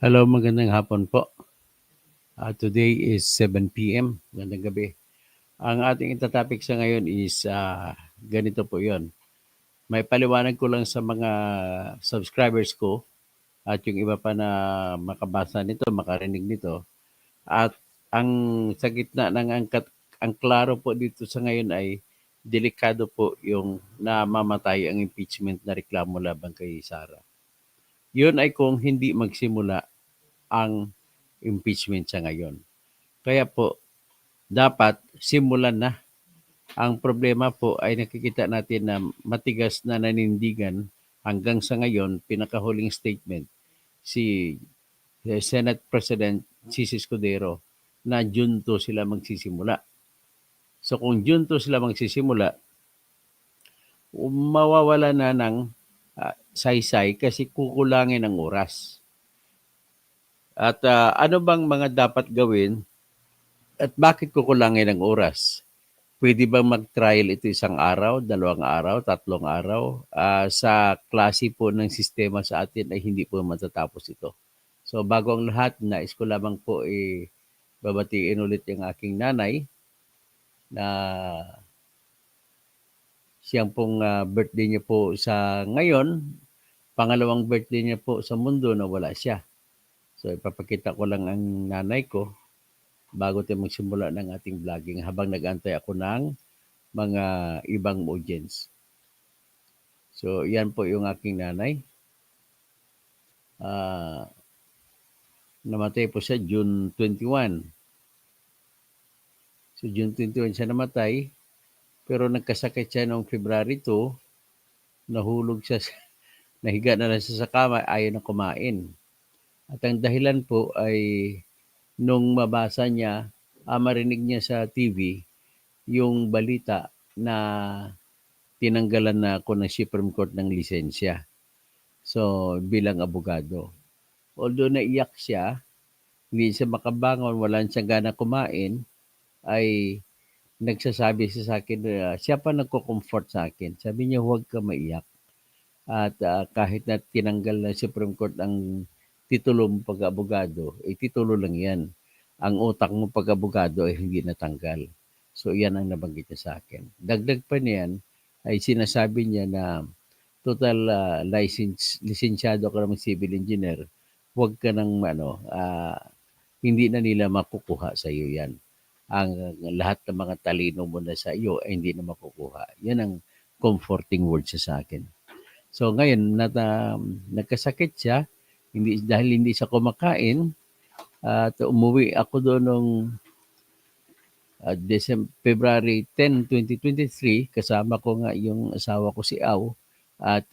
Hello, magandang hapon po. Today is 7 p.m. Magandang gabi. Ang ating itatopic sa ngayon is ganito po yon. May paliwanag ko lang sa mga subscribers ko at yung iba pa na makabasa nito, makarinig nito. At ang sa gitna ng ang klaro po dito sa ngayon ay delikado po yung namamatay ang impeachment na reklamo laban kay Sara. Yun ay kung hindi magsimula ang impeachment sa ngayon. Kaya po, dapat simulan na. Ang problema po ay nakikita natin na matigas na nanindigan hanggang sa ngayon, pinakahuling statement, si Senate President Sisi Escudero na June 2 sila magsisimula. So kung June 2 sila magsisimula, mawawala na ng saysay kasi kukulangin ang oras. At ano bang mga dapat gawin at bakit kukulangin ang oras? Pwede bang mag-trial ito isang araw, 2 araw, 3 araw? Sa klase po ng sistema sa atin ay hindi po matatapos ito. So bago ang lahat, nais ko lamang po babatiin ulit yung aking nanay na siyang pong birthday niya po sa ngayon, pangalawang birthday niya po sa mundo na wala siya. So ipapakita ko lang ang nanay ko bago tayo magsimula ng ating vlogging habang nag-antay ako ng mga ibang audience. So, yan po yung aking nanay. Namatay po siya June 21. So, June 21 siya namatay. Pero nagkasakit siya noong February 2. Nahulog siya, nahiga na lang siya sa kama, ayaw na kumain. At ang dahilan po ay nung mabasa niya, marinig niya sa TV, yung balita na tinanggalan na ako ng Supreme Court ng lisensya. So, bilang abogado. Although naiyak siya, hindi siya makabangon, wala siyang gana kumain, ay nagsasabi siya sa akin, siya pa nagko-comfort sa akin. Sabi niya, huwag ka maiyak. At kahit na tinanggal ng Supreme Court ang titulo mo pag-abogado, titulo lang yan. Ang utak mo pag-abogado ay hindi natanggal. So, yan ang nabanggit niya sa akin. Dagdag pa niyan, ay sinasabi niya na total lisensyado ka naman civil engineer, huwag ka nang hindi na nila makukuha sa iyo yan. Ang lahat ng mga talino mo na sa iyo ay hindi na makukuha. Yan ang comforting words sa akin. So ngayon, nagkasakit siya, dahil hindi siya kumakain, at umuwi ako doon noong February 10, 2023, kasama ko nga yung asawa ko si Aw, at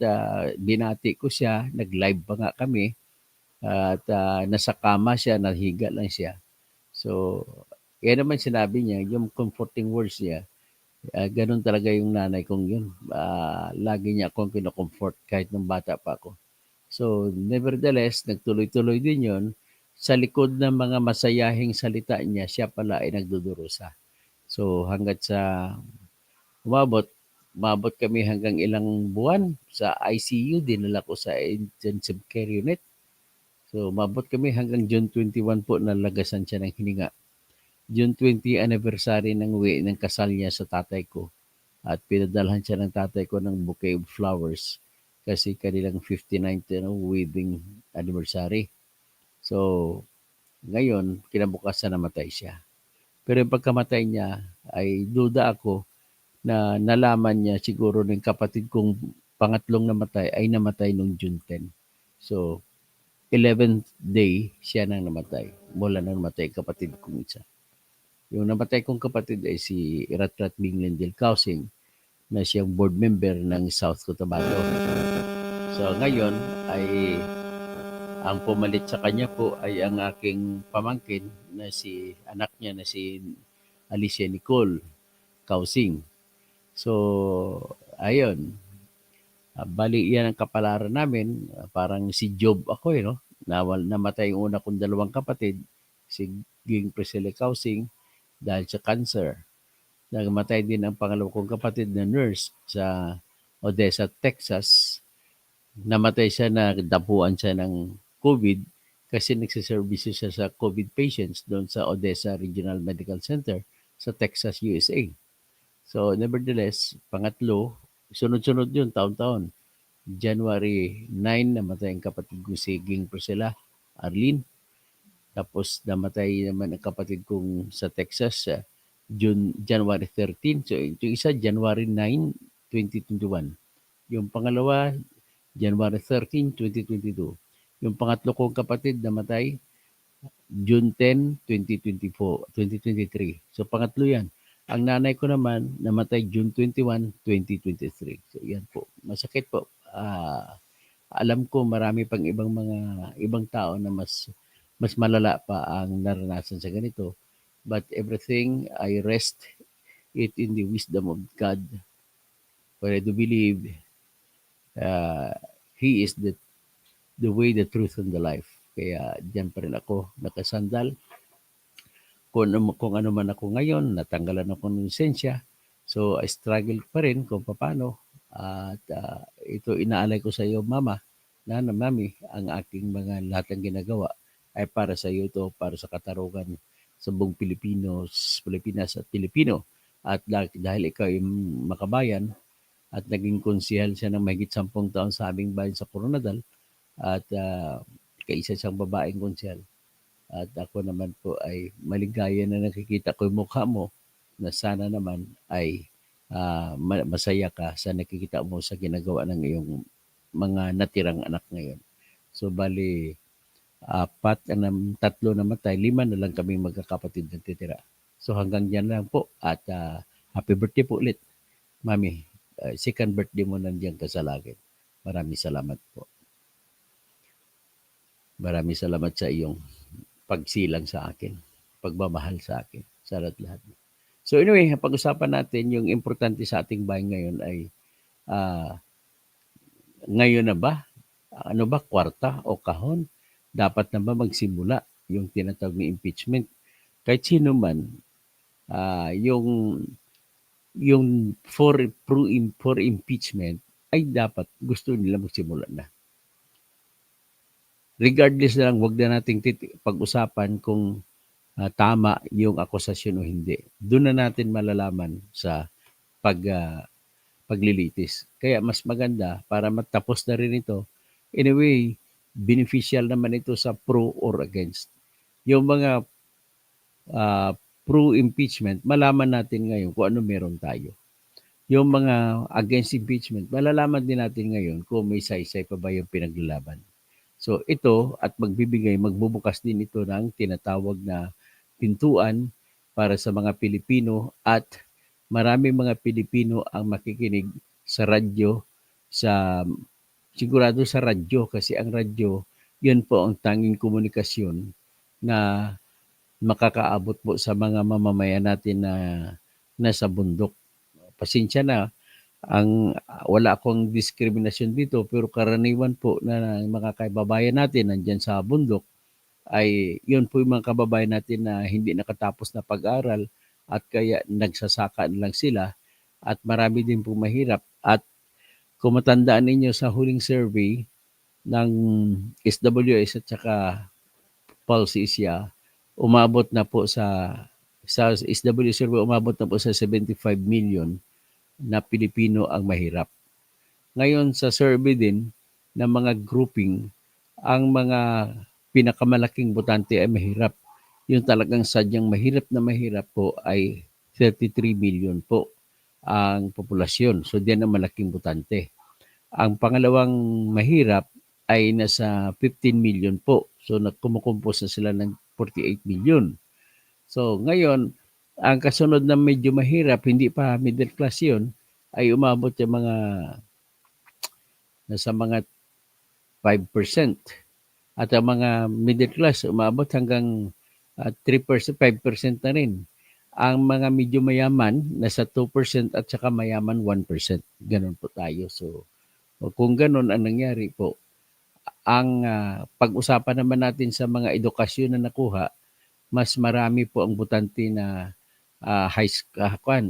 binati ko siya, nag-live pa nga kami, at nasa kama siya, nahiga lang siya. So, yan naman sinabi niya, yung comforting words niya, ganun talaga yung nanay kong yun. Lagi niya akong kinocomfort kahit nung bata pa ako. So, nevertheless, nagtuloy-tuloy din yun. Sa likod ng mga masayahing salita niya, siya pala ay nagdudurusa. So, hanggat sa umabot, umabot kami hanggang ilang buwan sa ICU, dinala ko sa intensive care unit. So, umabot kami hanggang June 21 po, nalagasan siya ng hininga. June 20 anniversary ng uwi ng kasal niya sa tatay ko. At pinadalhan siya ng tatay ko ng bouquet of flowers kasi kanilang 59th wedding anniversary. So, ngayon, kinabukasan namatay siya. Pero yung pagkamatay niya ay duda ako na nalaman niya siguro ng kapatid kong pangatlong namatay ay namatay noong June 10. So, 11th day siya nang namatay. Mula nang namatay kapatid kong isa. Yung namatay kong kapatid ay si Ratrat Minglen Del Causing na siyang board member ng South Cotabato. So ngayon ay ang pumalit sa kanya po ay ang aking pamangkin na si anak niya na si Alicia Nicole Causing. So ayun, bali yan ang kapalaran namin. Parang si Job ako no? Namatay yung una kong dalawang kapatid, si Ging Priscilla Causing dahil sa cancer. Namatay din ang pangalawang kong kapatid na nurse sa Odessa, Texas. Namatay siya, nagdapuan siya ng COVID kasi nagsiservisyo siya sa COVID patients doon sa Odessa Regional Medical Center sa Texas, USA. So nevertheless, pangatlo, sunod-sunod yun, taon-taon. January 9, namatay ang kapatid ko si Ging Priscilla, Arlene. Tapos namatay naman ang kapatid kong sa Texas sa January 13. So yung isa, January 9, 2021. Yung pangalawa, January 13, 2022. Yung pangatlo kong kapatid namatay June 10, 2024, 2023. So pangatlo yan. Ang nanay ko naman namatay June 21, 2023. So yan po. Masakit po. Alam ko marami pang ibang tao na mas malala pa ang naranasan sa ganito. But everything I rest it in the wisdom of God. For I do believe uh, He is the way, the truth, and the life. Kaya diyan pa rin ako nakasandal. Kung ano man ako ngayon, natanggalan ako ng lisensya. So I struggle pa rin kung paano. At ito inaalay ko sa iyo, Mama, Mami, ang aking mga lahat ng ginagawa ay para sa iyo ito, para sa katarungan sa buong Pilipinas at Pilipino. At dahil ikaw ay makabayan at naging konsehal siya ng mahigit 10 taon sa aming bayan sa Coronadal at kaisa siyang babaeng konsehal. At ako naman po ay maligaya na nakikita ko yung mukha mo na sana naman ay masaya ka sa nakikita mo sa ginagawa ng iyong mga natirang anak ngayon. So bali, tatlo namatay, 5 na lang kaming magkakapatid na titira. So hanggang dyan lang po at happy birthday po ulit, Mami. Second birthday mo nandiyan ka sa langit. Maraming salamat po. Maraming salamat sa iyong pagsilang sa akin, pagmamahal sa akin, sa lahat. So anyway, pag-usapan natin yung importante sa ating bayan ngayon ay ngayon na ba? Ano ba, kwarta o kahon? Dapat na ba magsimula yung tinatawag na impeachment? Kahit sino man, yung for impeachment ay dapat gusto nila magsimula na. Regardless na lang, wag na nating pag-usapan kung tama yung akusasyon o hindi. Doon na natin malalaman sa paglilitis. Kaya mas maganda para matapos na rin ito. Anyway, beneficial naman ito sa pro or against. Yung mga pro-impeachment, malaman natin ngayon kung ano meron tayo. Yung mga against impeachment, malalaman din natin ngayon kung may saysay pa ba yung pinaglalaban. So ito at magbubukas din ito ng tinatawag na pintuan para sa mga Pilipino at marami mga Pilipino ang makikinig sa radyo, sigurado sa radyo kasi ang radyo, yun po ang tanging komunikasyon na makakaabot po sa mga mamamayan natin na nasa bundok. Pasensya na, wala akong diskriminasyon dito pero karaniwan po na mga kababayan natin nandyan sa bundok ay yun po yung mga kababayan natin na hindi nakatapos na pag-aral at kaya nagsasaka lang sila at marami din po mahirap. At kung matandaan ninyo sa huling survey ng SWS at saka Pulse Asia, umabot na po sa SWS survey, umabot na po sa 75 million na Pilipino ang mahirap. Ngayon sa survey din ng mga grouping, ang mga pinakamalaking botante ay mahirap. Yung talagang sadyang mahirap na mahirap po ay 33 million po ang populasyon. So diyan ang malaking botante. Ang pangalawang mahirap ay nasa 15 million po. So kumukumpos na sila ng 48 million. So ngayon, ang kasunod na medyo mahirap, hindi pa middle class yun, ay umabot yung nasa mga 5%. At ang mga middle class, umabot hanggang 3%, 5% na rin. Ang mga medyo mayaman, nasa 2% at saka mayaman 1%. Ganon po tayo. So, kung ganon ang nangyari po, ang pag-usapan naman natin sa mga edukasyon na nakuha, mas marami po ang butante na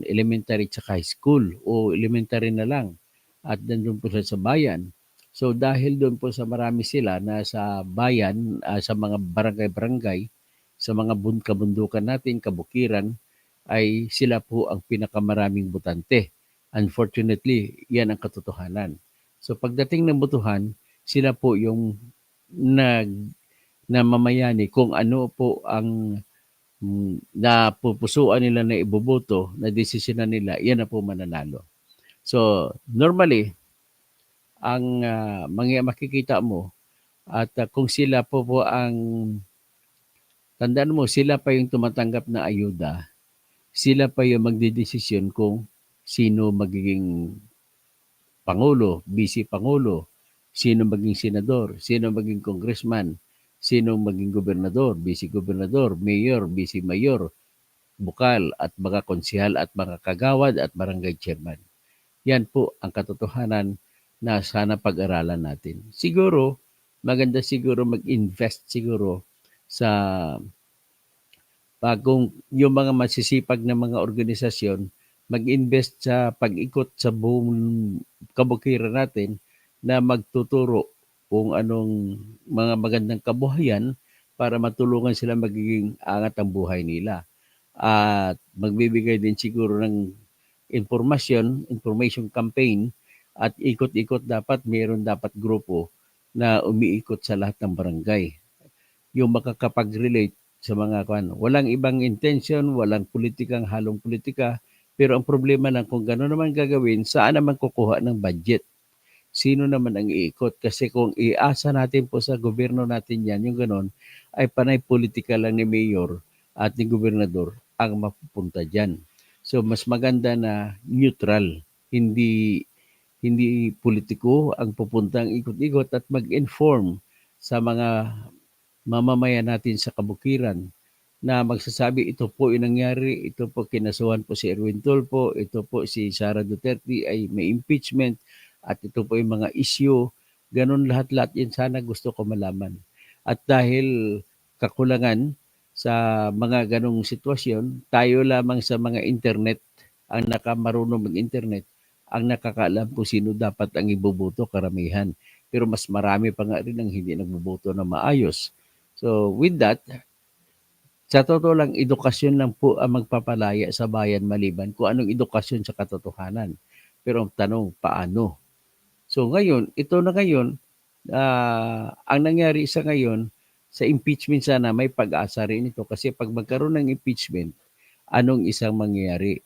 elementary at high school o elementary na lang at nandun po sa bayan So dahil doon po sa marami sila na sa bayan, sa mga barangay-barangay, sa mga kabundukan natin, kabukiran, ay sila po ang pinakamaraming botante. Unfortunately, yan ang katotohanan. So pagdating ng botohan, sila po yung nag namamayani kung ano po ang napupusuan nila na iboboto, na desisyonan nila, yan na po mananalo. So normally, ang makikita mo at kung sila po ang tandaan mo, sila pa yung tumatanggap na ayuda, sila pa yung magdedesisyon kung sino magiging pangulo, vice pangulo, sino maging senador, sino maging congressman, sino maging gobernador, vice gobernador, mayor, vice mayor, bukal at mga konsihal at mga kagawad at barangay chairman. Yan po ang katotohanan na sana pag-aralan natin. Siguro, maganda siguro mag-invest siguro sa kung yung mga masisipag na mga organisasyon mag-invest sa pag-ikot sa buong kabukiran natin na magtuturo kung anong mga magandang kabuhayan para matulungan sila magiging angat ang buhay nila. At magbibigay din siguro ng information campaign at ikot-ikot dapat, mayroon dapat grupo na umiikot sa lahat ng barangay. Yung makakapag-relate sa mga walang ibang intention, walang politikang halong politika, pero ang problema lang kung gano'n naman gagawin, saan naman kukuha ng budget? Sino naman ang iikot? Kasi kung iasa natin po sa gobyerno natin yan, yung gano'n, ay panay politika lang ni mayor at ni gobernador ang mapupunta dyan. So mas maganda na neutral, hindi hindi politiko ang pupuntang ikot-ikot at mag-inform sa mga mamamayan natin sa kabukiran na magsasabi ito po yung nangyari, ito po kinasuhan po si Erwin Tulfo, ito po si Sara Duterte ay may impeachment at ito po yung mga issue. Ganun lahat-lahat yan sana gusto ko malaman. At dahil kakulangan sa mga ganong sitwasyon, tayo lamang sa mga internet ang nakamarunong mag-internet ang nakakaalam kung sino dapat ang iboboto karamihan. Pero mas marami pa nga rin ang hindi nagboboto na maayos. So with that, sa totoo lang, edukasyon lang po ang magpapalaya sa bayan maliban kung anong edukasyon sa katotohanan. Pero ang tanong, paano? So ngayon, ito na ngayon, ang nangyari sa ngayon, sa impeachment sana may pag-asa rin ito. Kasi pag magkaroon ng impeachment, anong isang mangyayari?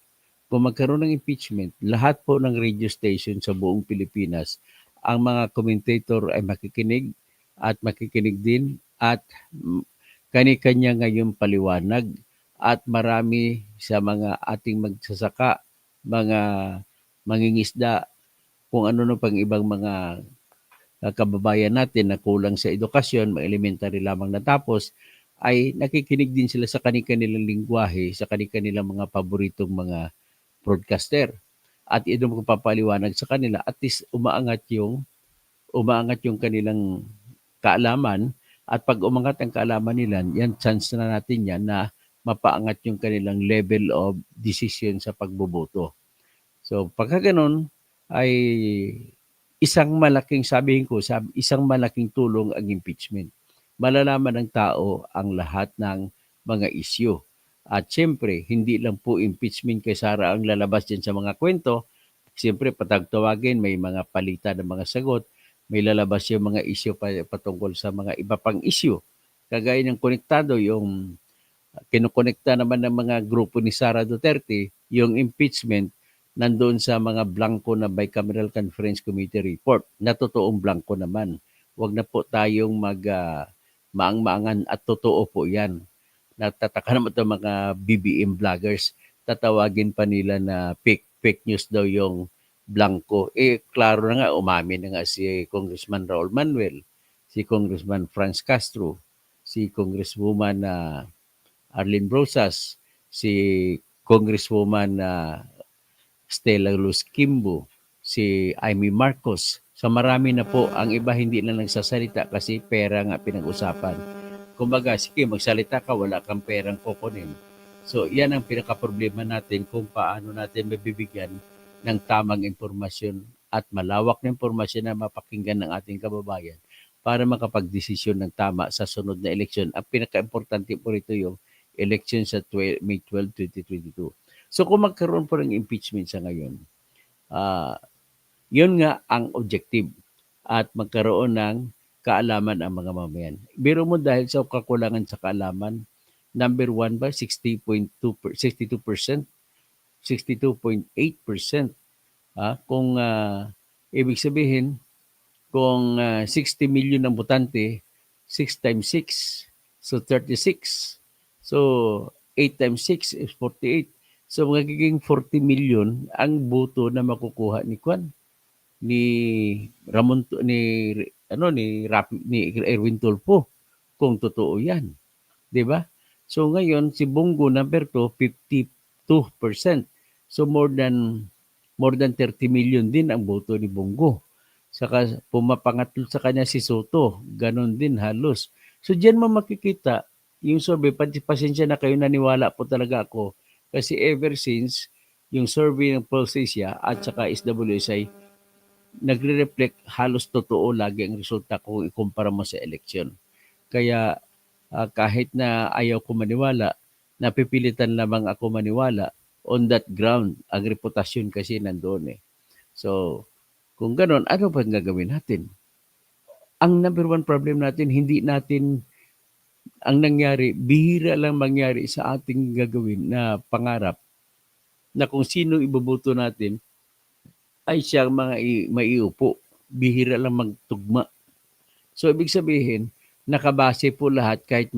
Kung magkaroon ng impeachment, lahat po ng radio station sa buong Pilipinas, ang mga commentator ay makikinig at makikinig din at kani-kanya ngayong paliwanag at marami sa mga ating magsasaka, mga mangingisda, kung ano no pang ibang mga kababayan natin na kulang sa edukasyon, mga elementary lamang natapos, ay nakikinig din sila sa kani-kanilang lingwahe, sa kani-kanilang mga paboritong mga broadcaster. At ito mo papaliwanag sa kanila, at least umaangat yung kanilang kaalaman at pag umangat ang kaalaman nila, yan chance na natin yan na mapaangat yung kanilang level of decision sa pagboboto. So pagka ganun ay isang malaking tulong ang impeachment. Malalaman ng tao ang lahat ng mga issue. At siyempre, hindi lang po impeachment kay Sara ang lalabas dyan sa mga kwento. Siyempre, patagtawagin, may mga palitan ng mga sagot. May lalabas yung mga issue patungkol sa mga iba pang issue. Kagaya ng konektado, yung kinukonekta naman ng mga grupo ni Sara Duterte, yung impeachment, nandoon sa mga blanco na Bicameral Conference Committee report na totoong blanco naman. Huwag na po tayong maang-maangan at totoo po yan. Natataka naman itong mga BBM vloggers, tatawagin pa nila na fake news daw yung blanco. Klaro na nga, umamin na nga si Congressman Raul Manuel, si Congressman Franz Castro, si Congresswoman Arlene Rosas, si Congresswoman Stella Luz Kimbo, si Amy Marcos. So marami na po, ang iba hindi na nagsasalita kasi pera nga pinag-usapan. Kumbaga, sige, magsalita ka, wala kang perang kukunin. So yan ang pinaka-problema natin kung paano natin mabibigyan ng tamang impormasyon at malawak na impormasyon na mapakinggan ng ating kababayan para makapagdesisyon ng tama sa sunod na eleksyon. Ang pinaka-importante po rito yung election sa May 12, 2022. So kung magkaroon po ng impeachment sa ngayon, yun nga ang objective at magkaroon ng kaalaman ang mga mamayan. Biro mo dahil sa kakulangan sa kaalaman, number one ba, 62%, 62.8%. Kung ibig sabihin, kung 60 million ang botante, 6 times 6, so 36. So 8 times 6 is 48. So magiging 40 million ang boto na makukuha ni Kwan, ni Ramon, ni Erwin Tulfo, kung totoo 'yan, 'di ba? So ngayon si Bongo number 2, 52%. So more than 30 million din ang boto ni Bongo. Saka pumapangatlo sa kanya si Soto, ganon din halos. So diyan mo makikita yung survey, pasensya na kayo, naniwala po talaga ako kasi ever since yung survey ng Pulse Asia at saka SWSI, nagre-reflect halos totoo lagi ang resulta kung ikumpara mo sa election. Kaya kahit na ayaw ko maniwala, napipilitan lamang ako maniwala on that ground. Ang reputasyon kasi nandoon eh. So, kung ganon, ano ba gagawin natin? Ang number one problem natin, hindi natin, ang nangyari, bihira lang mangyari sa ating gagawin na pangarap na kung sino iboboto natin ay siyang maiupo. Bihira lang magtugma. So, ibig sabihin, nakabase po lahat kahit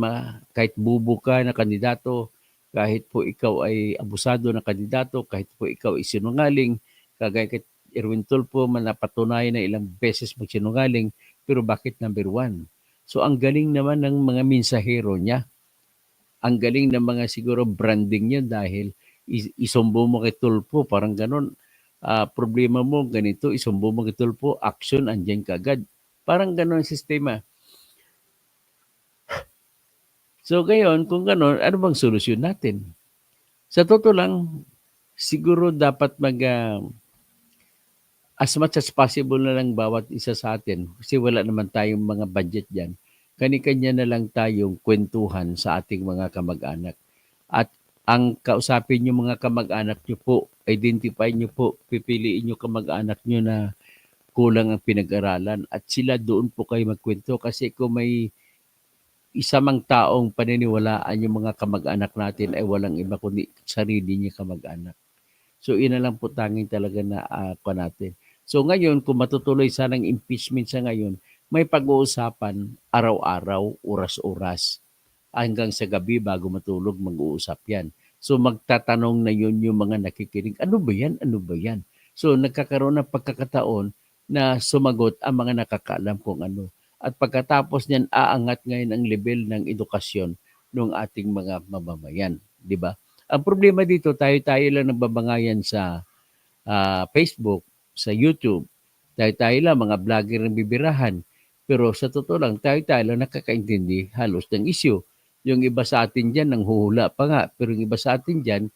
bubo ka na kandidato, kahit po ikaw ay abusado na kandidato, kahit po ikaw ay sinungaling, kagaya kay Erwin Tulfo, napatunayan na ilang beses magsinungaling, pero bakit number one? So ang galing naman ng mga mensahero niya, ang galing ng mga siguro branding niya dahil isumbo mo kay Tulfo, parang ganon, problema mo ganito, isumbo mo kay Tulfo, action, andyan kagad. Parang ganon ang sistema. So ngayon, kung ganon, ano bang solusyon natin? Sa totoo lang, siguro dapat as much as possible na lang bawat isa sa atin, kasi wala naman tayong mga budget dyan, kani-kanya na lang tayong kwentuhan sa ating mga kamag-anak. At ang kausapin nyo mga kamag-anak nyo po, identify nyo po, pipiliin nyo kamag-anak nyo na kulang ang pinag-aralan at sila doon po kayo magkwento, kasi kung may isa mang taong paniniwalaan yung mga kamag-anak natin ay walang iba kundi sarili niya kamag-anak. So, ina lang po tanging talaga na natin. So, ngayon, kung matutuloy sanang impeachment sa ngayon, may pag-uusapan araw-araw, oras-oras, hanggang sa gabi bago matulog, mag-uusap yan. So, magtatanong na yun yung mga nakikinig, ano ba yan? Ano ba yan? So, nagkakaroon ng pagkakataon na sumagot ang mga nakakaalam kung ano. At pagkatapos niyan, aangat ngayon ang level ng edukasyon ng ating mga mamamayan. Di ba? Ang problema dito, tayo-tayo lang nagbabangayan sa Facebook, sa YouTube. Tayo-tayo lang, mga vlogger ng bibirahan. Pero sa totoo lang, tayo-tayo lang nakakaintindi halos ng issue. Yung iba sa atin dyan, nanghuhula pa nga. Pero yung iba sa atin dyan,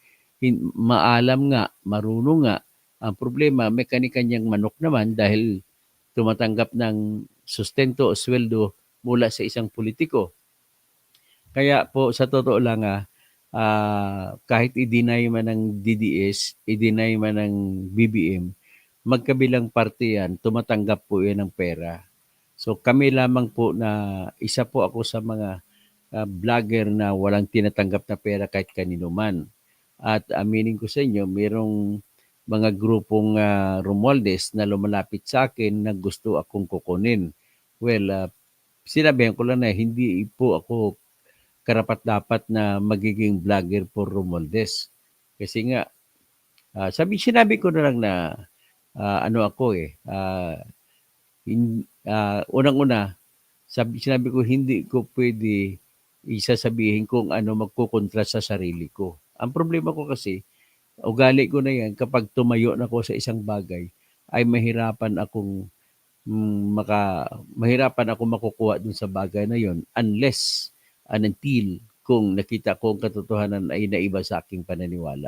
maalam nga, marunong nga. Ang problema, may kani-kanyang manok naman dahil tumatanggap ng sustento o sweldo mula sa isang politiko. Kaya po, sa totoo lang kahit i-deny man ng DDS, i-deny man ng BBM, magkabilang parte yan, tumatanggap po yan ng pera. So kami lamang po na, isa po ako sa mga vlogger na walang tinatanggap na pera kahit kanino man. At aminin ko sa inyo, mayroong mga grupong Romualdez na lumalapit sa akin na gusto akong kukunin. Well, sinabihan ko lang na hindi po ako karapat-dapat na magiging vlogger for Romualdez. Kasi nga, sinabi ko na lang na ano ako unang-una, sinabi ko hindi ko pwede isasabihin kung ano magkukontra sa sarili ko. Ang problema ko kasi, ugali ko na yan, kapag tumayo na ako sa isang bagay, ay mahirapan akong makukuha dun sa bagay na yon unless until kung nakita ko ang katotohanan ay naiba sa aking pananiwala.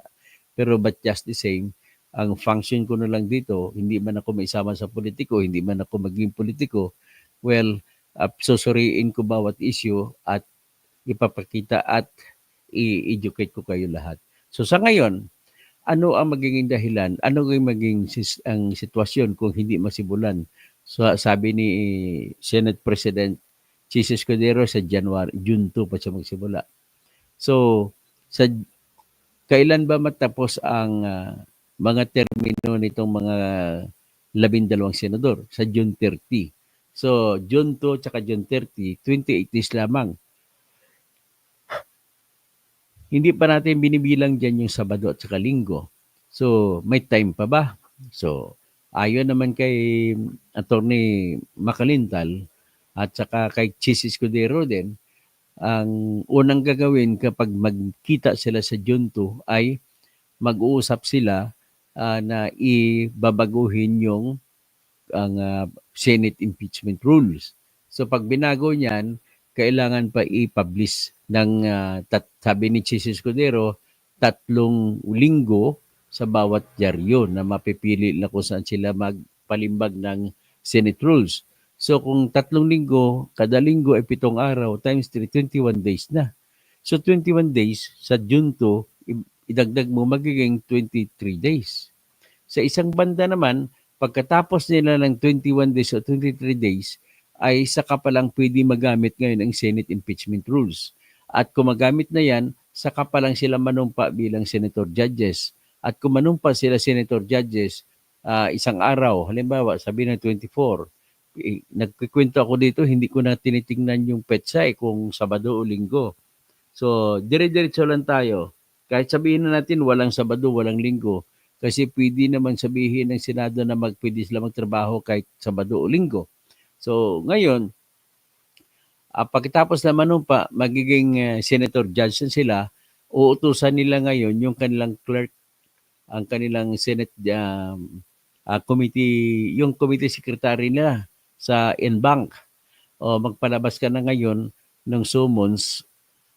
Pero but just the same, ang function ko na lang dito, hindi man ako maisama sa politiko, hindi man ako maging politiko, well, susuriin ko bawat issue at ipapakita at i-educate ko kayo lahat. So sa ngayon, ano ang magiging dahilan? Ano ang maging ang sitwasyon kung hindi masibulan? So, sabi ni Senate President Chis Escudero sa June 2 pa siya magsimula. So, sa kailan ba matapos ang mga termino nitong mga 12 senador? Sa June 30. So, June 2 tsaka June 30, 28 days lamang. Hindi pa natin binibilang dyan yung Sabado at saka Linggo. So, may time pa ba? So, ayon naman kay Attorney Macalintal at saka kay Chis Escudero din, ang unang gagawin kapag magkita sila sa June 2 ay mag-uusap sila na ibabaguhin yung ang Senate impeachment rules. So pag binago niyan, kailangan pa i-publish ng sabi ni Chis Escudero, 3 linggo sa bawat dyaryo na mapipili na kung saan sila magpalimbag ng Senate rules. So kung 3 linggo, kada linggo ay 7 araw, times 3, 21 days na. So 21 days sa June 2, idagdag mo magiging 23 days. Sa isang banda naman, pagkatapos nila ng 21 days o 23 days, ay saka pa lang pwede magamit ngayon ang Senate impeachment rules. At kung magamit na yan, saka pa lang sila manumpa bilang senator judges. At kung manumpa sila senator judges, isang araw, halimbawa, sabi ng 24, nagkikwento ako dito, hindi ko na tinitingnan yung petsa kung Sabado o Linggo. So, dire-diretso lang tayo. Kahit sabihin na natin walang Sabado, walang Linggo, kasi pwede naman sabihin ng Senado na pwede sila magtrabaho kahit Sabado o Linggo. So, ngayon, pagkatapos naman nun pa, magiging senator judge na sila, uutusan nila ngayon yung kanilang clerk, ang kanilang Senate committee, yung committee secretary nila sa NBank. O magpalabas ka na ngayon ng summons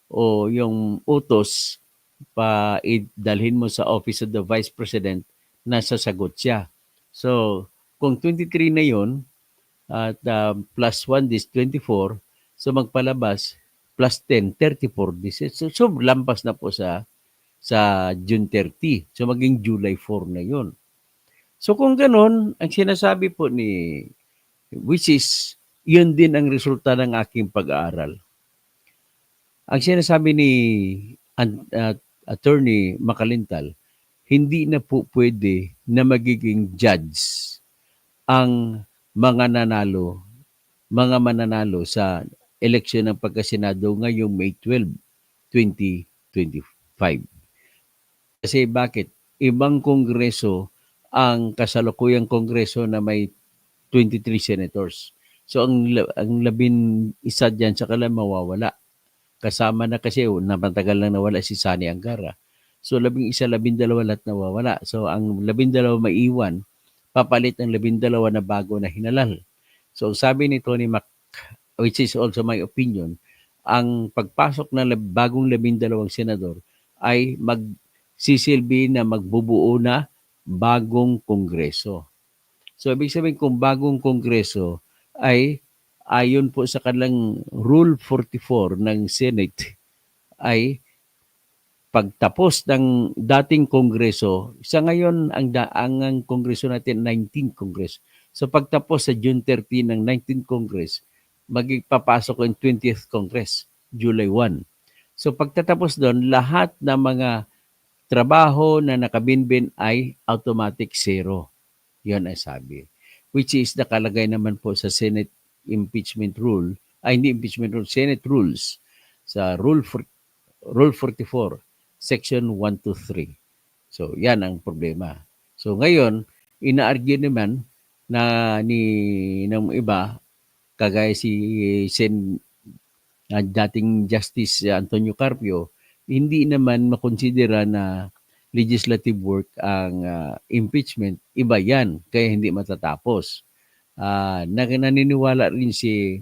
o yung utos pa idalhin mo sa Office of the Vice President na sasagot siya. So, kung 23 na yon at plus 1 is 24, so magpalabas plus 10, 34 days. So lampas na po sa June 30. So maging July 4 na yon. So kung ganun, ang sinasabi po which is, yun din ang resulta ng aking pag-aaral. Ang sinasabi ni Attorney Macalintal, hindi na po pwede na magiging judge ang mga mananalo sa eleksyon ng pagkasenado ngayong May 12, 2025. Kasi bakit? Ibang kongreso ang kasalukuyang kongreso na may 23 senators. So ang 11 dyan sa kanila mawawala. Kasama na kasi matagal lang nawala si Sani Angara. So 11, 12 lahat nawawala. So ang 12 maiwan, papalit ng 12 na bago na hinalal. So sabi ni Tony Mac, which is also my opinion, ang pagpasok ng bagong 12 senador ay magsisilbi na magbubuo na bagong kongreso. So ibig sabihin kung bagong kongreso ay ayon po sa kanilang Rule 44 ng Senate ay pagtapos ng dating kongreso, sa ngayon ang kongreso natin 19th Congress. So pagtapos sa June 30 ng 19th Congress, magpapasok ang 20th Congress, July 1. So pagtatapos doon, lahat ng mga trabaho na nakabinbin ay automatic zero. Yan ay sabi. Which is nakalagay naman po sa Senate impeachment rule, hindi impeachment rule, Senate rules, sa Rule 44, Section 1 to 3. So, yan ang problema. So, ngayon, ina-argue naman na ng iba, kagaya si dating Justice Antonio Carpio, hindi naman makonsidera na legislative work ang impeachment. Iba yan, kaya hindi matatapos. Naniniwala rin si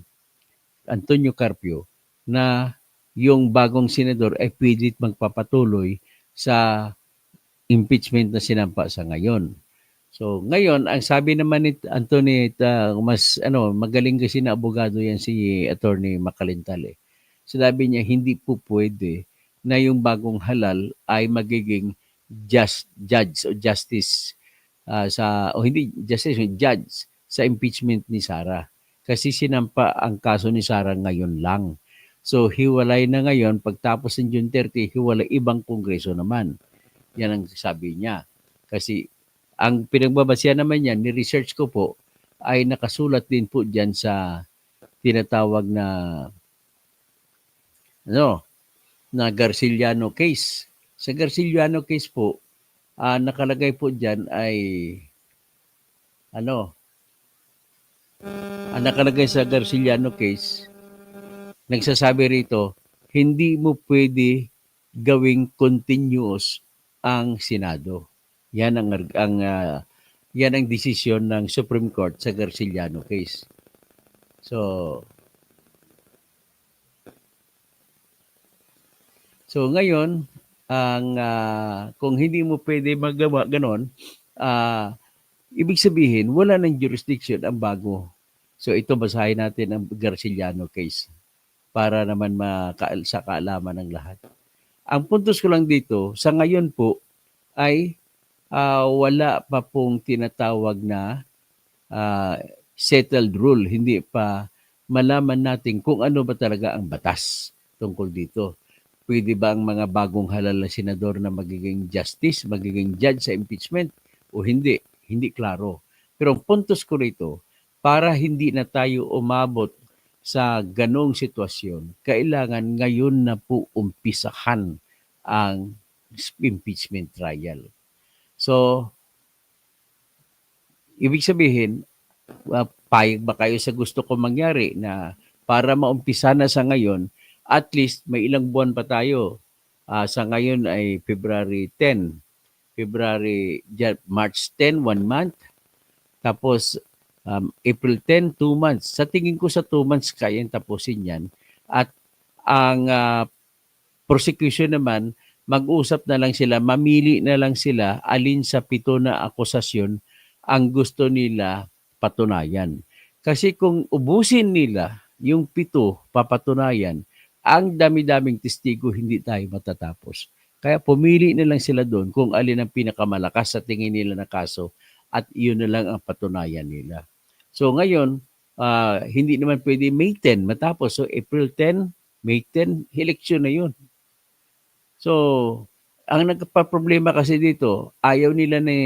Antonio Carpio na yung bagong senador ay pwede magpapatuloy sa impeachment na sinampa sa ngayon. So ngayon, ang sabi naman ni Anthony, mas magaling kasi na abogado yan si Attorney Macalintal eh. Sinabi niya hindi po pwede na yung bagong halal ay magiging judge o justice hindi justice, judge sa impeachment ni Sara. Kasi sinampa ang kaso ni Sara ngayon lang. So hiwalay na ngayon, pagtapos ng June 30, hiwalay ibang kongreso naman. Yan ang sabi niya. Kasi ang pinagbabasyan naman yan, ni-research ko po, ay nakasulat din po dyan sa tinatawag na na Garciliano case. Sa Garciliano case po, nakalagay po dyan ay ang nakalagay sa Garciliano case, nagsasabi rito, hindi mo pwede gawing continuous ang Senado. Yan ang desisyon ng Supreme Court sa Garciliano case. So ngayon, kung hindi mo pwede magawa ganon, ibig sabihin, wala ng jurisdiction ang bago. So ito, basahin natin ang Garciliano case para naman sa kaalaman ng lahat. Ang puntos ko lang dito, sa ngayon po, ay wala pa pong tinatawag na settled rule. Hindi pa malaman natin kung ano ba talaga ang batas tungkol dito. Pwede ba ang mga bagong halal na senador na magiging magiging judge sa impeachment o hindi? Hindi klaro. Pero ang puntos ko rito, para hindi na tayo umabot sa ganong sitwasyon, kailangan ngayon na po umpisahan ang impeachment trial. So, ibig sabihin, payag ba kayo sa gusto ko mangyari na para maumpisa na sa ngayon, at least may ilang buwan pa tayo. Sa ngayon ay February 10. March 10, 1 month. Tapos April 10, 2 months. Sa tingin ko sa 2 months kayang tapusin yan. At ang prosecution naman, mag-usap na lang sila, mamili na lang sila alin sa 7 na akusasyon ang gusto nila patunayan. Kasi kung ubusin nila yung 7 papatunayan, ang dami-daming testigo, hindi tayo matatapos. Kaya pumili na lang sila doon kung alin ang pinakamalakas sa tingin nila na kaso at iyon na lang ang patunayan nila. So ngayon, hindi naman pwede May 10 matapos. So April 10, May 10, eleksyon na yun. So, ang nagpa-problema kasi dito, ayaw nila ni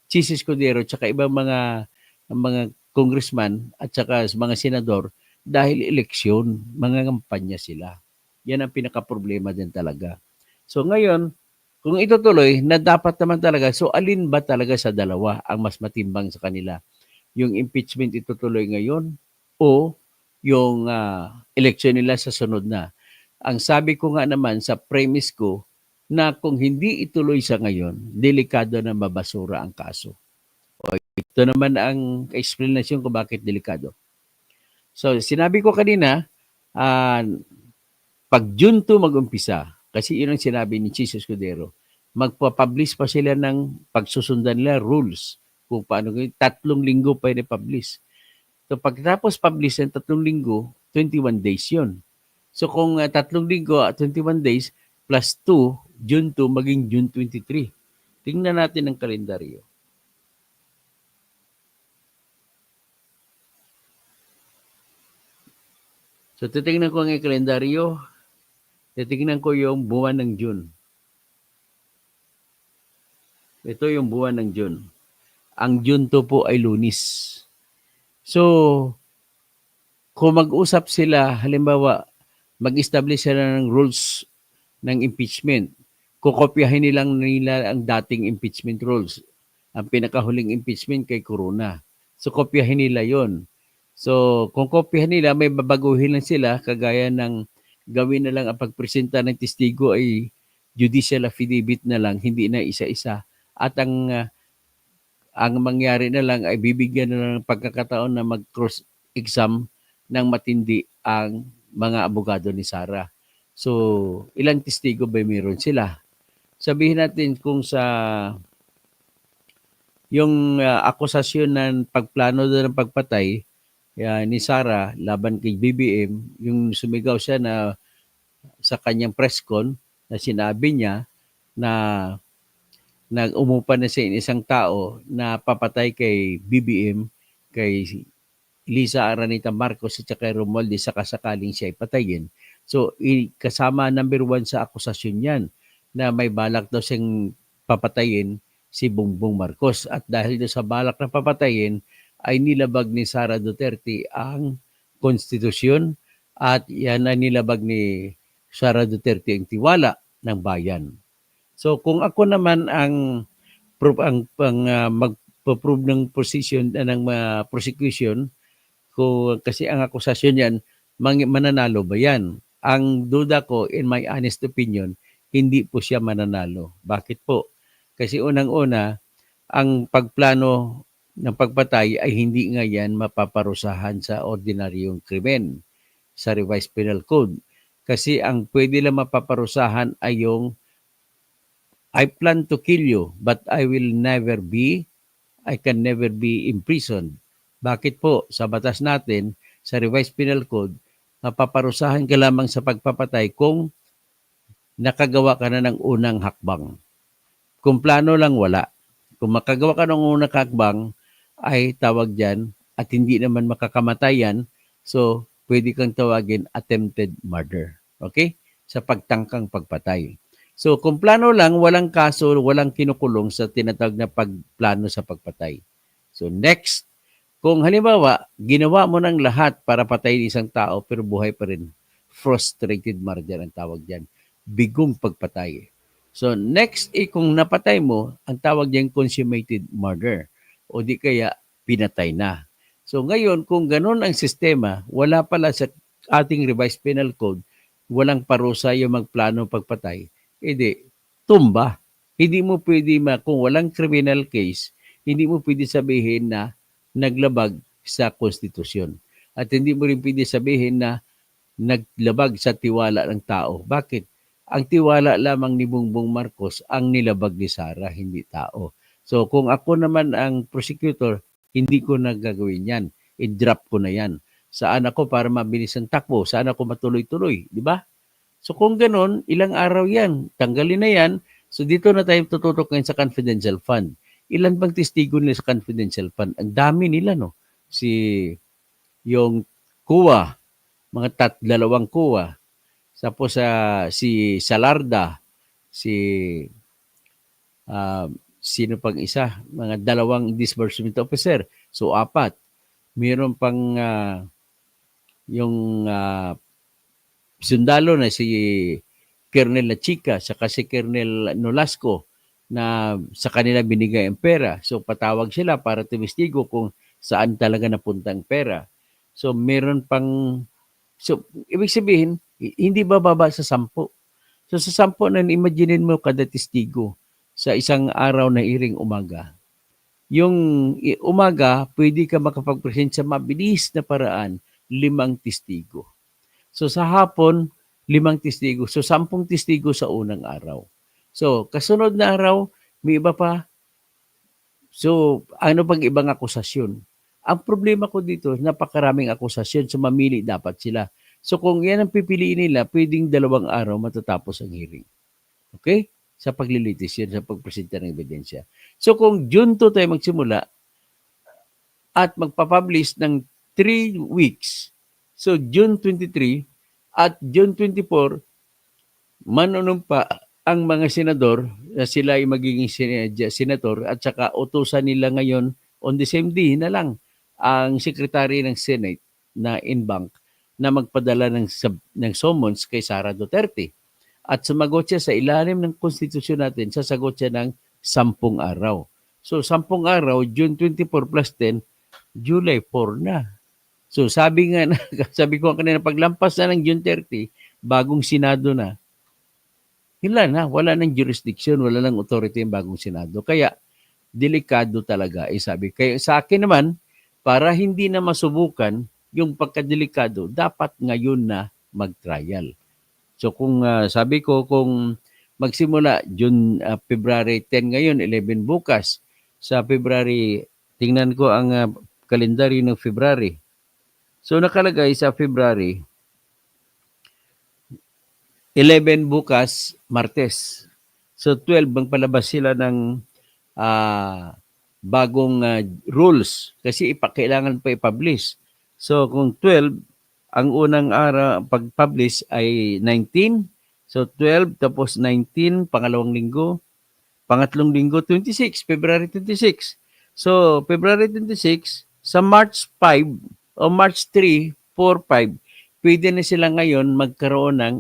Chis Escudero at saka ibang mga congressman at saka mga senador dahil eleksyon, mga kampanya sila. Yan ang pinaka-problema din talaga. So ngayon, kung itutuloy, na dapat naman talaga, so alin ba talaga sa dalawa ang mas matimbang sa kanila? Yung impeachment itutuloy ngayon o yung eleksyon nila sa sunod na? Ang sabi ko nga naman sa premise ko na kung hindi ituloy sa ngayon, delikado na mabasura ang kaso. O, ito naman ang explanation ko bakit delikado. So, sinabi ko kanina, pag June 2 mag-umpisa, kasi yun ang sinabi ni Chis Escudero, magpa-publish pa sila ng pagsusundan nila rules kung paano, 3 linggo pa i-publish. So, pagkatapos publish ng 3 linggo, 21 days yun. So, kung 3 linggo, 21 days, plus 2, June 2, maging June 23. Tingnan natin ang kalendaryo. So, titingnan ko ang kalendaryo. Titingnan ko yung buwan ng June. Ito yung buwan ng June. Ang June 2 po ay Lunes. So, kung mag-usap sila, halimbawa, mag-establish sila ng rules ng impeachment, kukopyahin nilang nila ang dating impeachment rules. Ang pinakahuling impeachment kay Corona. So, kopyahin nila yon. So, kung kopyahin nila, may babaguhin lang sila, kagaya ng gawin na lang ang pagpresenta ng testigo ay judicial affidavit na lang, hindi na isa-isa. At ang mangyari na lang ay bibigyan na lang ng pagkakataon na mag-cross-exam ng matindi ang mga abogado ni Sara. So, ilang testigo ba meron sila? sabihin natin kung sa yung akusasyon ng pagplano doon ng pagpatay ni Sarah laban kay BBM, yung sumigaw siya na sa kanyang press con na sinabi niya na nag-umupa na siya isang tao na papatay kay BBM, kay Lisa Araneta Marcos at kay Romualdez sakasakaling siya ay patayin. So, kasama number 1 sa akusasyon yan na may balak daw siyang papatayin si Bongbong Marcos. At dahil doon sa balak na papatayin, ay nilabag ni Sara Duterte ang konstitusyon at yan ay nilabag ni Sara Duterte ang tiwala ng bayan. So kung ako naman magpo-prove ng position ng prosecution, kasi ang akusasyon yan, mananalo ba yan? Ang duda ko, in my honest opinion, hindi po siya mananalo. Bakit po? Kasi unang-una, ang pagplano ng pagpatay ay hindi nga yan mapaparusahan sa ordinaryong krimen, sa Revised Penal Code. Kasi ang pwede lang mapaparusahan ay yung I plan to kill you, but I can never be imprisoned. Bakit po? Sa batas natin, sa Revised Penal Code, mapaparusahan ka lamang sa pagpapatay kung nakagawa ka na ng unang hakbang. Kung plano lang, wala. Kung makagawa ka ng unang hakbang, ay tawag dyan, at hindi naman makakamatayan, so pwede kang tawagin attempted murder. Okay? Sa pagtangkang pagpatay. So kung plano lang, walang kaso, walang kinukulong sa tinatawag na pagplano sa pagpatay. So next, kung halimbawa, ginawa mo ng lahat para patayin isang tao pero buhay pa rin, frustrated murder ang tawag dyan. Bigong pagpatay. So next, kung napatay mo, ang tawag dyan consummated murder. O di kaya, pinatay na. So ngayon, kung ganun ang sistema, wala pala sa ating Revised Penal Code, walang parusa yung magplano pagpatay, hindi, tumba. Hindi mo pwede, kung walang criminal case, hindi mo pwede sabihin na naglabag sa konstitusyon. At hindi mo rin pwede sabihin na naglabag sa tiwala ng tao. Bakit? Ang tiwala lamang ni Bongbong Marcos ang nilabag ni Sara, hindi tao. So kung ako naman ang prosecutor, hindi ko nagagawin yan. I-drop ko na yan. Saan ako para mabilis ang takbo? Saan ako matuloy-tuloy? Di ba? So kung ganun, ilang araw yan, tanggalin na yan. So dito na tayo tututok ngayon sa confidential fund. Ilan bang testigo nila sa confidential fund? Ang dami nila, no? Yung kuwa, mga dalawang kuwa. Tapos si Salarda, si sino pang isa? Mga dalawang disbursement officer. So 4. Mayroon pang yung sundalo na si Colonel Lachica saka si Colonel Nolasco na sa kanila binigay ang pera. So patawag sila para tumistigo kung saan talaga napunta ang pera. So meron pang, so ibig sabihin, hindi bababa sa 10. So sa 10 na imagine mo kada testigo sa isang araw na iring umaga. Yung umaga, pwede ka makapag-present sa mabilis na paraan, 5 testigo. So sa hapon, 5 testigo. So 10 testigo sa unang araw. So kasunod na araw, may iba pa. So ano pang ibang akusasyon? Ang problema ko dito, napakaraming akusasyon. So mamili dapat sila. So kung yan ang pipiliin nila, pwedeng 2 araw matatapos ang hearing. Okay? Sa paglilitis yun, sa pagpresenta ng ebidensya. So kung June 2 tayo magsimula at magpapublish ng 3 weeks, so June 23 at June 24, manunumpa ang mga senador na sila ay magiging senator at saka utusan nila ngayon on the same day na lang ang secretary ng Senate na in-bank na magpadala ng summons kay Sara Duterte. At sumagot siya sa ilalim ng konstitusyon natin, sasagot siya ng 10 araw. So 10 araw, June 24 plus 10, July 4 na. So sabi ko kanina, paglampas na ng June 30, bagong Senado na, wala nang jurisdiction, wala nang authority yung bagong Senado. Kaya, delikado talaga, sabi. Kaya sa akin naman, para hindi na masubukan yung pagkadelikado, dapat ngayon na mag-trial. So kung sabi ko, kung magsimula February 10 ngayon, 11 bukas. Sa February, tingnan ko ang kalendaryo ng February. So nakalagay sa February, 11 bukas, Martes. So 12 bang palabas sila ng bagong rules kasi kailangan pa i-publish. So kung 12, ang unang araw pag-publish ay 19. So 12 tapos 19, pangalawang linggo. Pangatlong linggo, 26, February 26. So February 26, sa March 5 o March 3, 4, 5, pwede na sila ngayon magkaroon ng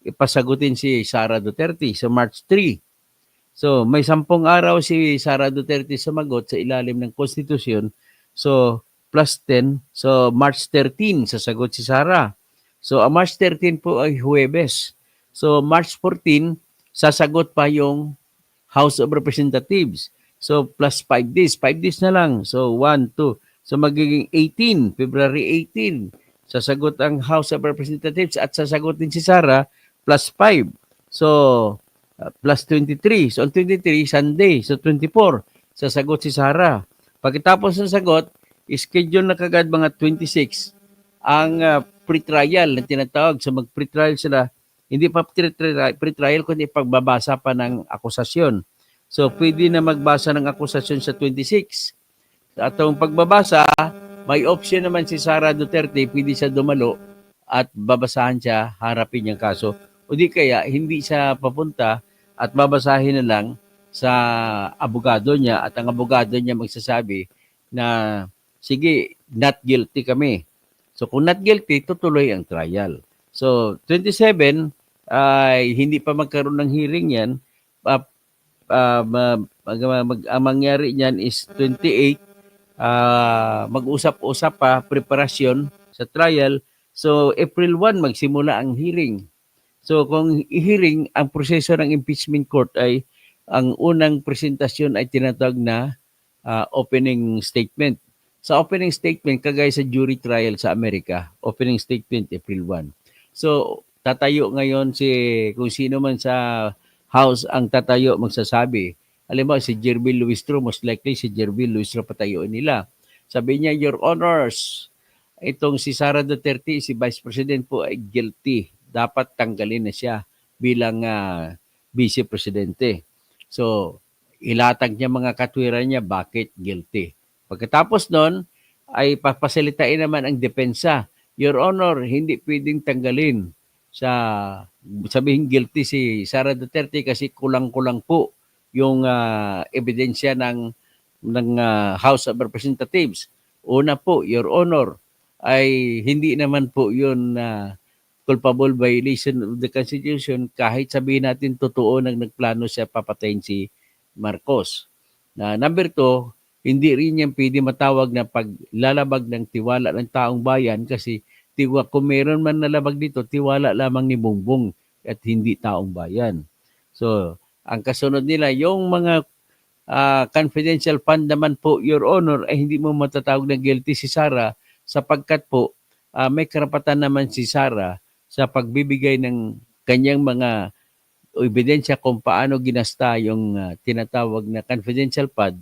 ipasagutin si Sara Duterte sa March 3. So, may 10 araw si Sara Duterte sumagot sa ilalim ng konstitusyon. So, plus 10. So, March 13, sasagot si Sara. So, ang March 13 po ay Huwebes. So, March 14, sasagot pa yung House of Representatives. So, plus 5 days. 5 days na lang. So, 1, 2. So, magiging 18, February 18. Sasagot ang House of Representatives at sasagot din si Sara plus 5. So, plus 23. So, ang 23, Sunday. So, 24. Sasagot si Sara. Pagkatapos ng sagot, schedule na kagad mga 26 ang pre-trial na tinatawag. So, mag-pre-trial sila. Hindi pa pre-trial, kundi pagbabasa pa ng akusasyon. So, pwede na magbasa ng akusasyon sa 26. At ang pagbabasa, may option naman si Sara Duterte, pwede siya dumalo at babasahan siya, harapin yung kaso. O di kaya, hindi siya papunta at babasahin na lang sa abogado niya at ang abogado niya magsasabi na, sige, not guilty kami. So kung not guilty, tutuloy ang trial. So 27, ay hindi pa magkaroon ng hearing yan. Ang mangyari niyan is 28, mag-usap-usap pa, preparasyon sa trial. So April 1, magsimula ang hearing. So kung hearing, ang proseso ng impeachment court ay ang unang presentasyon ay tinatawag na opening statement. Sa opening statement, kagaya sa jury trial sa Amerika, opening statement April 1. So tatayo ngayon kung sino man sa House ang tatayo magsasabi. Alam mo, si Jervil Luistro, most likely si Jervil Luistro patayoin nila. Sabi niya, Your Honors, itong si Sara Duterte, si Vice President po ay guilty. Dapat tanggalin na siya bilang Vice Presidente. So, ilatag niya mga katwiran niya bakit guilty. Pagkatapos nun, ay papasalitain naman ang depensa. Your Honor, hindi pwedeng tanggalin sa sabihin guilty si Sara Duterte kasi kulang-kulang po yung ebidensya ng House of Representatives. Una po, Your Honor, ay hindi naman po yun culpable violation of the Constitution kahit sabihin natin totoo nang nagplano siya papatayin si Marcos. Number 2, hindi rin yan pwede matawag na paglalabag ng tiwala ng taong bayan kasi kung meron man nalabag dito, tiwala lamang ni Bongbong at hindi taong bayan. So, ang kasunod nila, yung mga confidential fund naman po, Your Honor, ay hindi mo matatawag na guilty si Sara sapagkat po may karapatan naman si Sara sa pagbibigay ng kanyang mga ebidensya kung paano ginasta yung tinatawag na confidential fund.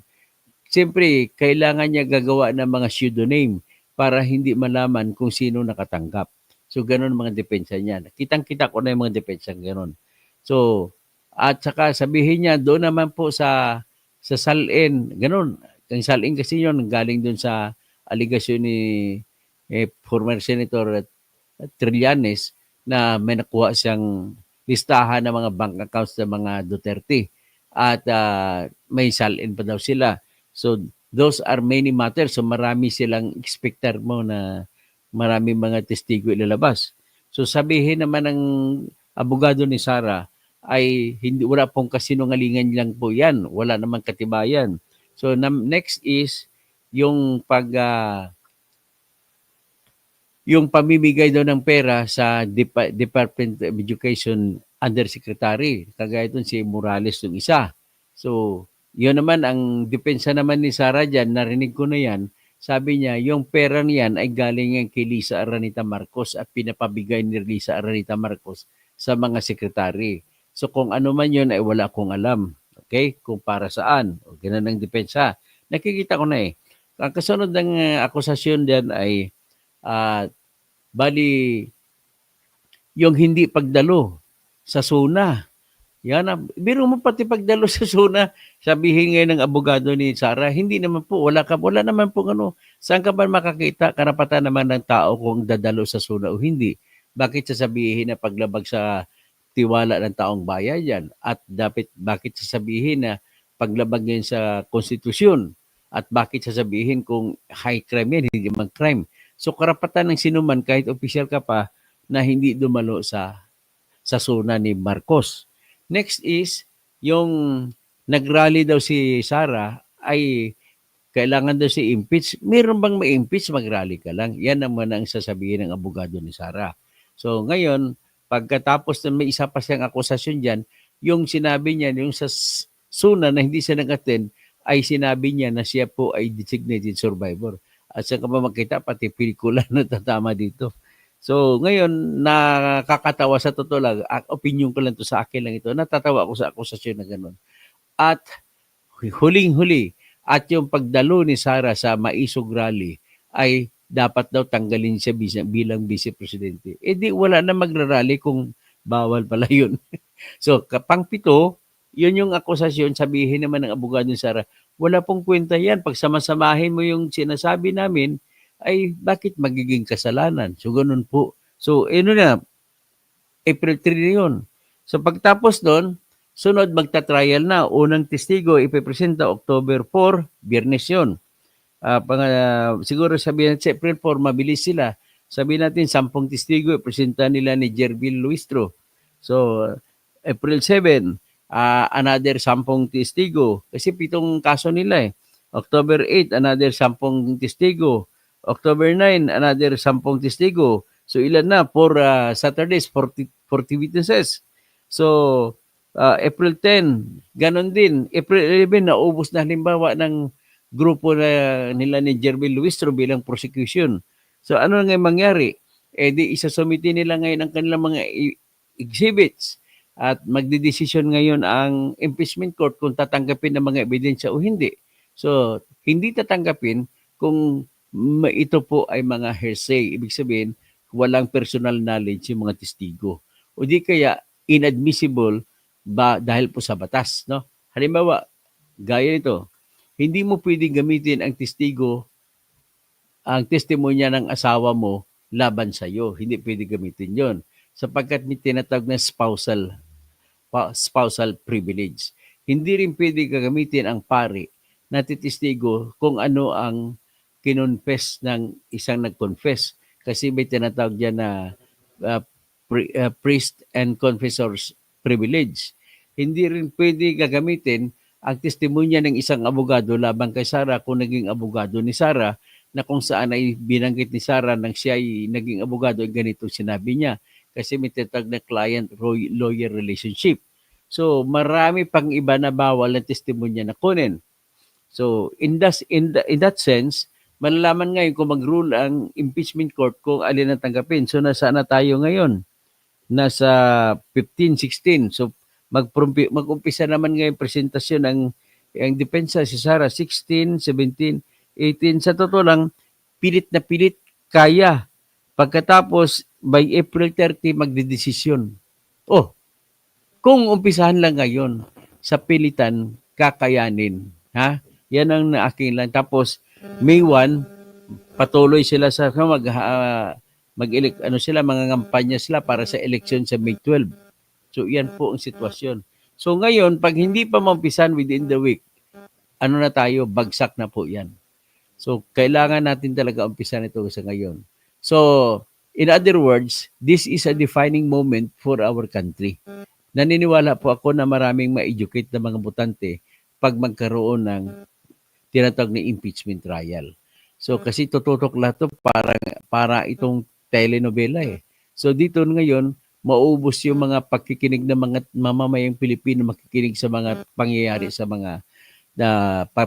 Siyempre, kailangan niya gagawa ng mga pseudonym para hindi malaman kung sino nakatanggap. So, ganun mga depensa niya. Kitang-kita ko na yung mga depensa ganun. So, at saka sabihin niya, doon naman po sa salin, ganun. Ang salin kasi yun, galing doon sa aligasyon ni former Senator Trillanes na may nakuha siyang listahan ng mga bank accounts ng mga Duterte. At may salin pa daw sila. So, those are many matters. So, marami silang expectar mo na marami mga testigo ilalabas. So, sabihin naman ng abogado ni Sara ay wala pong kasinungalingan lang po yan. Wala namang katibayan. So, next is yung yung pamimigay daw ng pera sa Department of Education Undersecretary. Kagaya doon si Morales yung isa. So, yun naman, ang depensa naman ni Sara dyan, narinig ko na yan, sabi niya, yung pera niyan ay galing yan kay Lisa Aranita Marcos at pinapabigay ni Lisa Aranita Marcos sa mga sekretary. So kung ano man yun ay wala akong alam. Okay? Kung para saan. O ganun ang depensa. Nakikita ko na eh. Ang kasunod ng akusasyon diyan ay ah, bali yung hindi pagdalo sa SUNA. Yan ang biro mo pati pagdalo sa SUNA, sabihin ngayon ng abogado ni Sarah, hindi naman po, wala naman po ano, saan ka ba makakita karapatan naman ng tao kung dadalo sa SUNA o hindi? Bakit sasabihin na paglabag sa tiwala ng taong bayan yan? At bakit sasabihin na paglabag yan sa konstitusyon? At bakit sasabihin kung high crime yan, hindi man crime? So karapatan ng sinuman kahit opisyal ka pa na hindi dumalo sa SUNA ni Marcos. Next is, yung nagrally daw si Sara ay kailangan daw si impeach. Meron bang ma-impeach, mag-rally ka lang? Yan naman ang sasabihin ng abogado ni Sara. So ngayon, pagkatapos na may isa pa siyang akusasyon dyan, yung sinabi niya, yung sa SUNA na hindi siya nag-attend, ay sinabi niya na siya po ay designated survivor. At saan ka ba makita, pati pelikula na tatama dito. So, ngayon, nakakatawa sa totoo lang, opinion ko lang to sa akin lang ito, natatawa ako sa akusasyon na gano'n. At huling-huli, at yung pagdalo ni Sara sa Maisog Rally ay dapat daw tanggalin siya bilang vice presidente. Eh di wala na magrarally kung bawal pala yun. So, pang-pito, yun yung akusasyon, sabihin naman ng abogado ni Sara, wala pong kwenta yan. Pag samasamahin mo yung sinasabi namin, ay bakit magiging kasalanan? So, ganun po. So, na, April 3 na yun. So, pagtapos doon, sunod magta-trial na. Unang testigo, ipipresenta October 4, Biyernes yun. Siguro sabihin natin sa April 4, mabilis sila. Sabihin natin, 10 testigo, ipresenta nila ni Jervil Luistro. So, April 7, another 10 testigo. Kasi 7 kaso nila eh. October 8, another 10 testigo. October 9, another 10 testigo. So ilan na? For Saturdays, 40 witnesses. So April 10, ganon din. April 11, naubos na halimbawa ng grupo na nila ni Jervil Luistro bilang prosecution. So ano nga mangyari? Eh di isasumiti nila ngayon ang kanilang mga exhibits at magdidesisyon ngayon ang impeachment court kung tatanggapin ng mga ebidensya o hindi. So hindi tatanggapin kung ito po ay mga hearsay. Ibig sabihin, walang personal knowledge yung mga testigo. O di kaya inadmissible ba dahil po sa batas, no? Halimbawa, gaya nito, hindi mo pwedeng gamitin ang testigo, ang testimonya ng asawa mo laban sa iyo. Hindi pwedeng gamitin 'yon sapagkat may tinatawag na spousal privilege. Hindi rin pwede gagamitin ang pari na titistigo kung ano ang kinonfess ng isang nag-confess. Kasi may tinatawag dyan na priest and confessor's privilege. Hindi rin pwede gagamitin ang testimonya ng isang abogado laban kay Sara kung naging abogado ni Sara na kung saan ay binanggit ni Sara nang siya ay naging abogado ay ganito sinabi niya kasi may tinatawag na client-lawyer relationship. So marami pang iba na bawal na testimonya na kunin. So in that sense, malalaman ngayon kung mag-rule ang impeachment court kung alin ang tanggapin. So nasaan na tayo ngayon? Nasa 15, 16. So mag-umpisa naman ngayon presentasyon ang depensa si Sara 16, 17, 18. Sa totoo lang, pilit na pilit kaya. Pagkatapos, by April 30, magdedesisyon. Oh, kung umpisahan lang ngayon sa pilitan, kakayanin. Ha? Yan ang aking lang. Tapos, May 1, patuloy sila sa mga kampanya sila para sa election sa May 12. So, yan po ang sitwasyon. So, ngayon, pag hindi pa mampisan within the week, ano na tayo, bagsak na po yan. So, kailangan natin talaga umpisan ito sa ngayon. So, in other words, this is a defining moment for our country. Naniniwala po ako na maraming ma-educate na mga botante pag magkaroon ng tinatawag na impeachment trial. So kasi tututok lahat to para itong telenovela eh. So dito ngayon, maubos yung mga pagkikinig ng mga mamamayang Pilipino makikinig sa mga pangyayari sa mga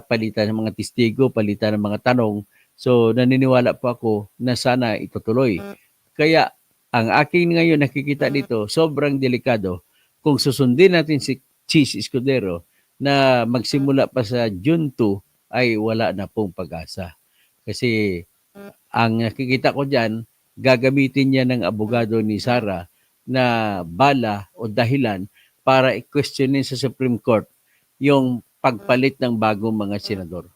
palitan ng mga testigo, palitan ng mga tanong. So naniniwala po ako na sana itutuloy. Kaya ang akin ngayon nakikita dito, sobrang delikado kung susundin natin si Chis Escudero na magsimula pa sa June 2 ay wala na pong pag-asa. Kasi ang nakikita ko diyan, gagamitin niya ng abogado ni Sara na bala o dahilan para i-questionin sa Supreme Court yung pagpalit ng bagong mga senador.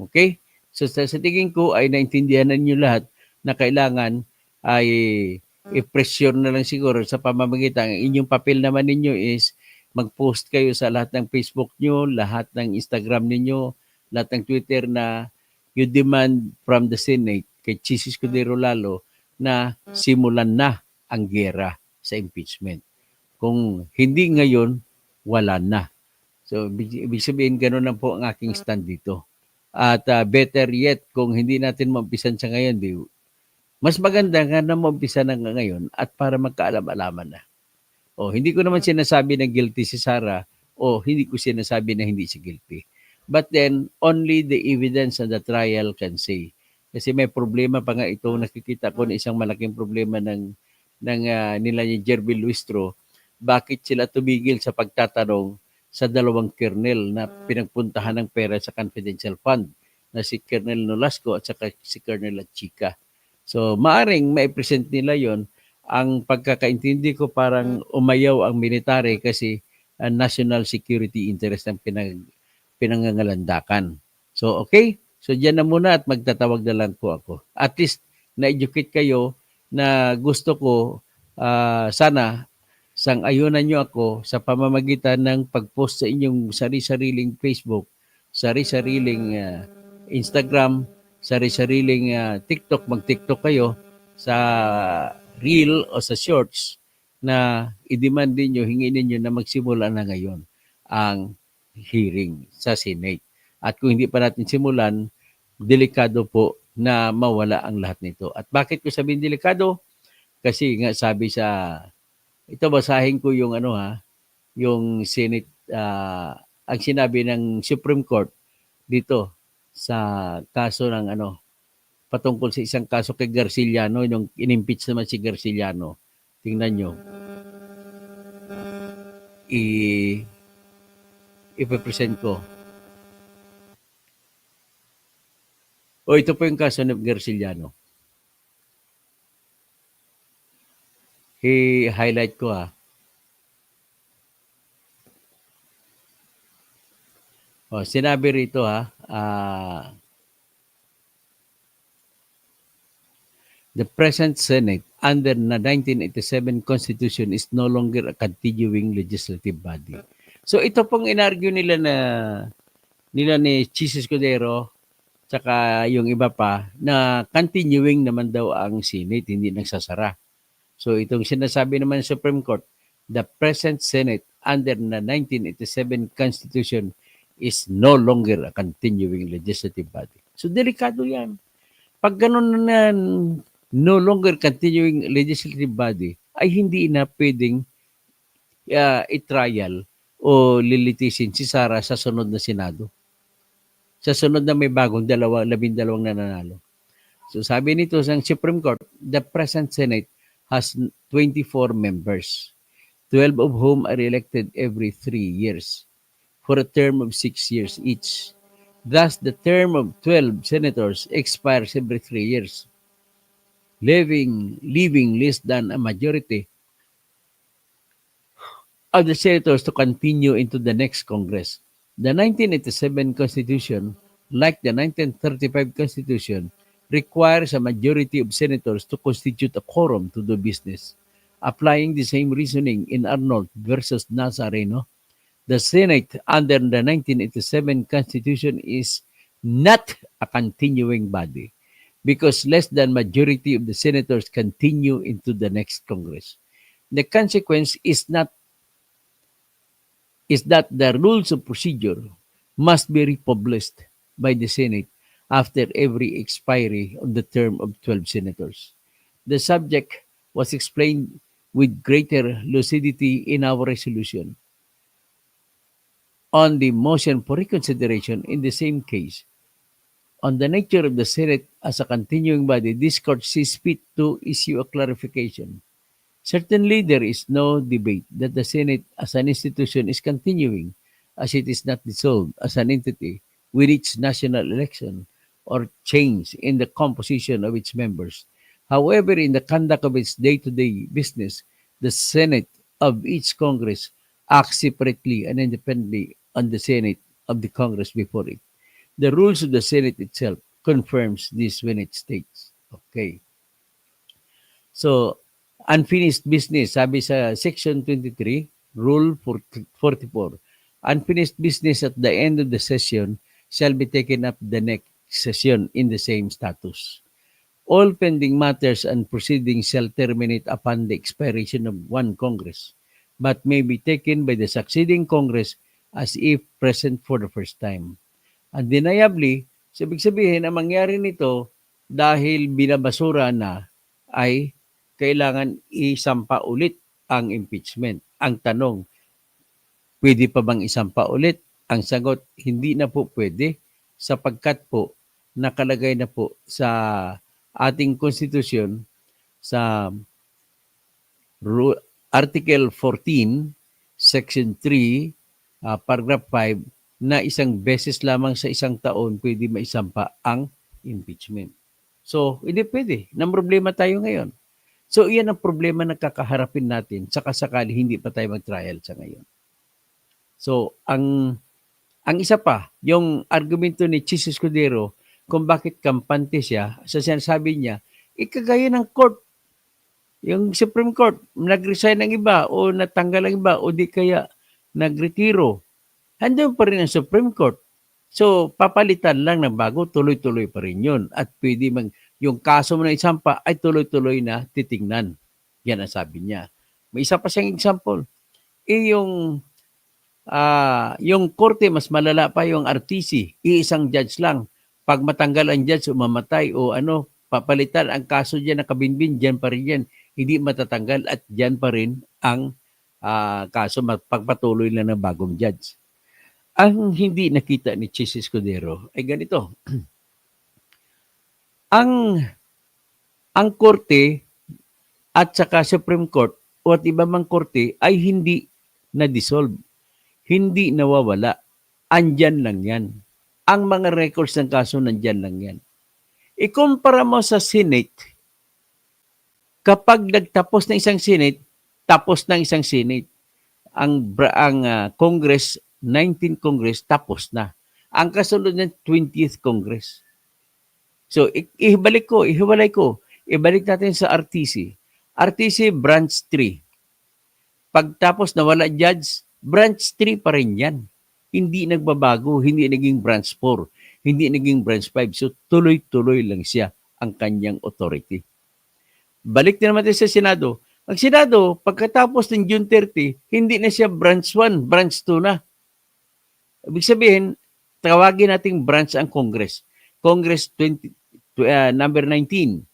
Okay? So sa tingin ko ay naintindihan na niyo lahat na kailangan ay i-pressure na lang siguro sa pamamagitan. Inyong papel naman ninyo is mag-post kayo sa lahat ng Facebook nyo, lahat ng Instagram ninyo, lahat ng Twitter na you demand from the Senate kay Chis Escudero lalo na simulan na ang gera sa impeachment. Kung hindi ngayon, wala na. So, ibig sabihin, gano'n lang po ang aking stand dito. At better yet, kung hindi natin maumpisan sa ngayon, mas maganda nga na maumpisa na ngayon at para magkaalam-alaman na. O, hindi ko naman sinasabi na guilty si Sara o hindi ko sinasabi na hindi si guilty. But then, only the evidence and the trial can say. Kasi may problema pa nga ito, nakikita ko na isang malaking problema nila ni Jerby Luistro. Bakit sila tumigil sa pagtatanong sa dalawang kernel na pinagpuntahan ng pera sa confidential fund na si Colonel Nolasco at saka si Colonel Chica. So, maaring mai-present nila yon. Ang pagkakaintindi ko parang umayaw ang military kasi national security interest ang pinangangalandakan. So, okay? So, dyan na muna at magtatawag na lang po ako. At least, na-educate kayo na gusto ko sana sang-ayunan nyo ako sa pamamagitan ng pag-post sa inyong sari-sariling Facebook, sari-sariling Instagram, sari-sariling TikTok, mag-TikTok kayo sa reel o sa shorts na i-demand ninyo, hingin ninyo na magsimula na ngayon ang hearing sa Senate. At kung hindi pa natin simulan, delikado po na mawala ang lahat nito. At bakit ko sabihin delikado? Kasi nga sabi sa, ito basahin ko yung yung Senate, ang sinabi ng Supreme Court dito sa kaso ng patungkol sa isang kaso kay Garciliano, yung inimpeach naman si Garciliano. Tingnan nyo. Ipapresent ko. O ito po yung kaso ng Garciliano. I-highlight ko O, sinabi rito the present Senate under the 1987 Constitution is no longer a continuing legislative body. So ito pong inargue nila ni Chis Escudero tsaka yung iba pa na continuing naman daw ang Senate, hindi nagsasara. So itong sinasabi naman ng Supreme Court, the present Senate under the 1987 Constitution is no longer a continuing legislative body. So delikado yan. Pag ganun na no longer continuing legislative body, ay hindi na pwedeng i-trial o lilitisin si Sara sa sunod na Senado. Sa sunod na may bagong 12 nananalo. So sabi nito sa Supreme Court, the present Senate has 24 members, 12 of whom are elected every 3 years for a term of 6 years each. Thus, the term of 12 senators expires every 3 years, leaving less than a majority of the senators to continue into the next Congress. The 1987 Constitution, like the 1935 Constitution, requires a majority of senators to constitute a quorum to do business. Applying the same reasoning in Arnold versus Nazareno, the Senate under the 1987 Constitution is not a continuing body because less than majority of the senators continue into the next Congress. The consequence is that the rules of procedure must be republished by the Senate after every expiry of the term of 12 senators. The subject was explained with greater lucidity in our resolution on the motion for reconsideration in the same case. On the nature of the Senate as a continuing body, this court sees fit to issue a clarification. Certainly, there is no debate that the Senate as an institution is continuing, as it is not dissolved as an entity with its national election or change in the composition of its members. However, in the conduct of its day-to-day business, the Senate of each Congress acts separately and independently on the Senate of the Congress before it. The rules of the Senate itself confirms this when it states. Okay. So, unfinished business, sabi sa Section 23, Rule 44, unfinished business at the end of the session shall be taken up the next session in the same status. All pending matters and proceedings shall terminate upon the expiration of one Congress, but may be taken by the succeeding Congress as if present for the first time. Undeniably, ibig sabihin, ang mangyari nito dahil binabasura na ay kailangan isampa ulit ang impeachment. Ang tanong, pwede pa bang isampa ulit? Ang sagot, hindi na po pwede sapagkat po nakalagay na po sa ating konstitusyon sa Article 14, Section 3, Paragraph 5, na isang beses lamang sa isang taon pwede maisampa ang impeachment. So, hindi pwede. Nang problema tayo ngayon. So, iyan ang problema na kakaharapin natin saka sakali hindi pa tayo mag-trial sa ngayon. So, ang isa pa, yung argumento ni Chis Escudero kung bakit kampante siya, sa sinasabi niya, ikagaya ng court, yung Supreme Court, nag-resign ng iba o natanggal ang iba o di kaya nagretiro. Handun pa rin ang Supreme Court. So, papalitan lang ng bago, tuloy-tuloy pa rin yun. At pwede yung kaso mo na isampa ay tuloy-tuloy na titingnan. Yan ang sabi niya. May isa pa siyang example. Yung korte, mas malala pa yung RTC. Iisang judge lang. Pag matanggal ang judge o mamatay o papalitan ang kaso dyan na kabinbin, dyan pa rin yan. Hindi matatanggal at dyan pa rin ang kaso pagpatuloy lang ng bagong judge. Ang hindi nakita ni Chis Escudero ay ganito. ang korte at saka Supreme Court o at iba mang korte ay hindi na-dissolve. Hindi nawawala. Andyan lang yan. Ang mga records ng kaso nandyan lang yan. Ikumpara mo sa Senate, kapag nagtapos ng isang Senate, tapos ng isang Senate. Ang Congress, 19th Congress, tapos na. Ang kasunod ng 20th Congress. So, ihiwalay ko. Ibalik natin sa RTC. RTC Branch 3. Pagtapos na wala judge, Branch 3 pa rin yan. Hindi nagbabago, hindi naging Branch 4, hindi naging Branch 5. So, tuloy-tuloy lang siya ang kanyang authority. Balik na naman sa Senado. Ang Senado, pagkatapos ng June 30, hindi na siya Branch 1, Branch 2 na. Ibig sabihin, tawagin nating branch ang Congress. Congress number 19.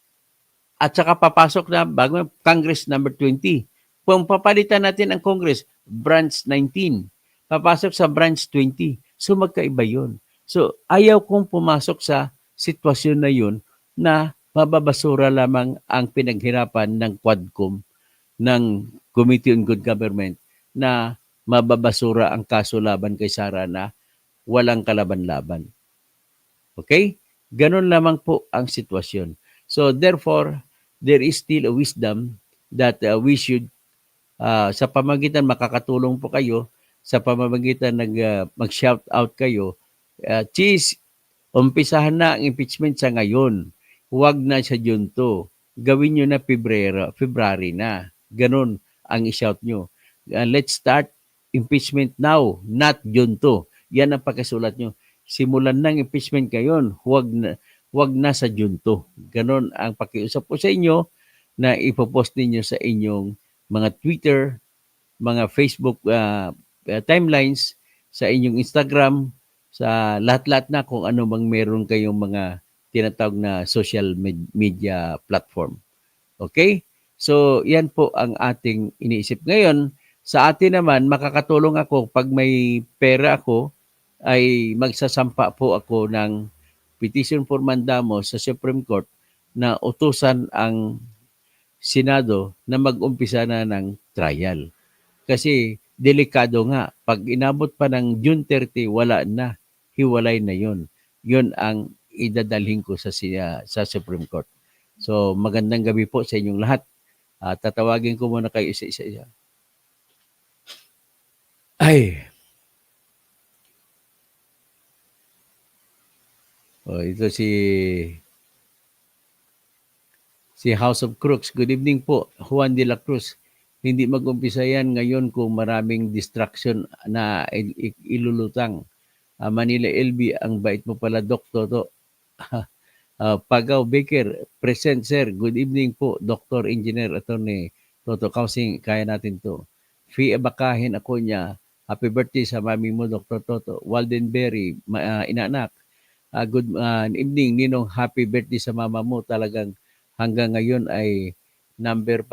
At saka papasok na bago Congress number 20. Kung papalitan natin ang Congress, Branch 19. Papasok sa Branch 20. So magkaiba yun. So ayaw kong pumasok sa sitwasyon na yun na mababasura lamang ang pinaghirapan ng Quadcom, ng Committee on Good Government, na mababasura ang kaso laban kay Sara na walang kalaban-laban. Okay? Ganon lamang po ang sitwasyon. So therefore, there is still a wisdom that we should, sa pamagitan makakatulong po kayo, sa pamamagitan mag-shout out kayo, Chis, umpisahan na ang impeachment sa ngayon. Huwag na sa June 2. Gawin nyo na February na. Ganon ang i-shout nyo. Let's start impeachment now, not June 2. Yan ang pagkasulat nyo. Simulan ng impeachment ngayon, huwag na sa June 2. Ganon ang pakiusap po sa inyo na ipopost ninyo sa inyong mga Twitter, mga Facebook timelines, sa inyong Instagram, sa lahat-lahat na kung ano bang meron kayong mga tinatawag na social media platform. Okay? So, yan po ang ating iniisip. Ngayon, sa atin naman, makakatulong ako pag may pera ako, ay magsasampa po ako ng petition for mandamus sa Supreme Court na utusan ang Senado na mag-umpisa na ng trial. Kasi delikado nga, pag inabot pa ng June 30, wala na, hiwalay na yun. Yun ang idadalhin ko sa Supreme Court. So magandang gabi po sa inyong lahat. Tatawagin ko muna kayo isa-isa. Ay, ito si House of Crooks. Good evening po, Juan de la Cruz. Hindi mag-umpisa yan ngayon kung maraming distraction na ilulutang. Manila LB, ang bait mo pala, Dok Toto. Pagaw Baker, present sir. Good evening po, Dr. Engineer Attorney Toto Kausing. Kaya natin to. Fee Abakahin ako niya. Happy birthday sa mami mo, Dr. Toto. Waldenberry, inaanak. Good evening, Ninong. Happy birthday sa mama mo. Talagang hanggang ngayon ay number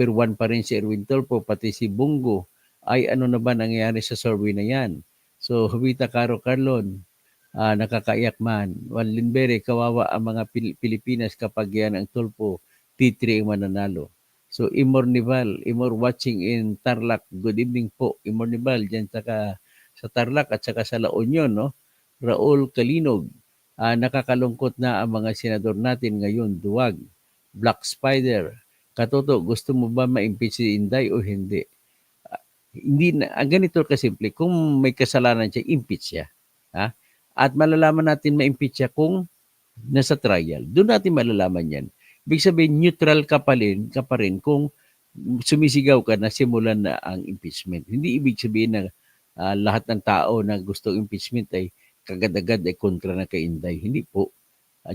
one pa rin si Erwin Tulfo, pati si Bungo. Ay ano na ba nangyayari sa survey na yan? So, Humita Caro Carlon, nakakaiyak man. Waldenberry, kawawa ang mga Pilipinas kapag yan ang Tulfo, T3 ang mananalo. So, Imor watching in Tarlac. Good evening po, Imornival, dyan sa Tarlac at saka sa La Union, no? Raul Kalinog, nakakalungkot na ang mga senador natin ngayon, duwag. Black Spider, Katoto, gusto mo ba ma-impeach si Inday o hindi? Hindi na, ganito kasimple, kung may kasalanan siya, impeach siya. Ha? At malalaman natin ma-impeach siya kung nasa trial. Doon natin malalaman yan. Ibig sabihin, neutral ka pa rin kung sumisigaw ka na simulan na ang impeachment. Hindi ibig sabihin na lahat ng tao na gusto impeachment ay kagad-agad ay kontra na kay Inday. Hindi po.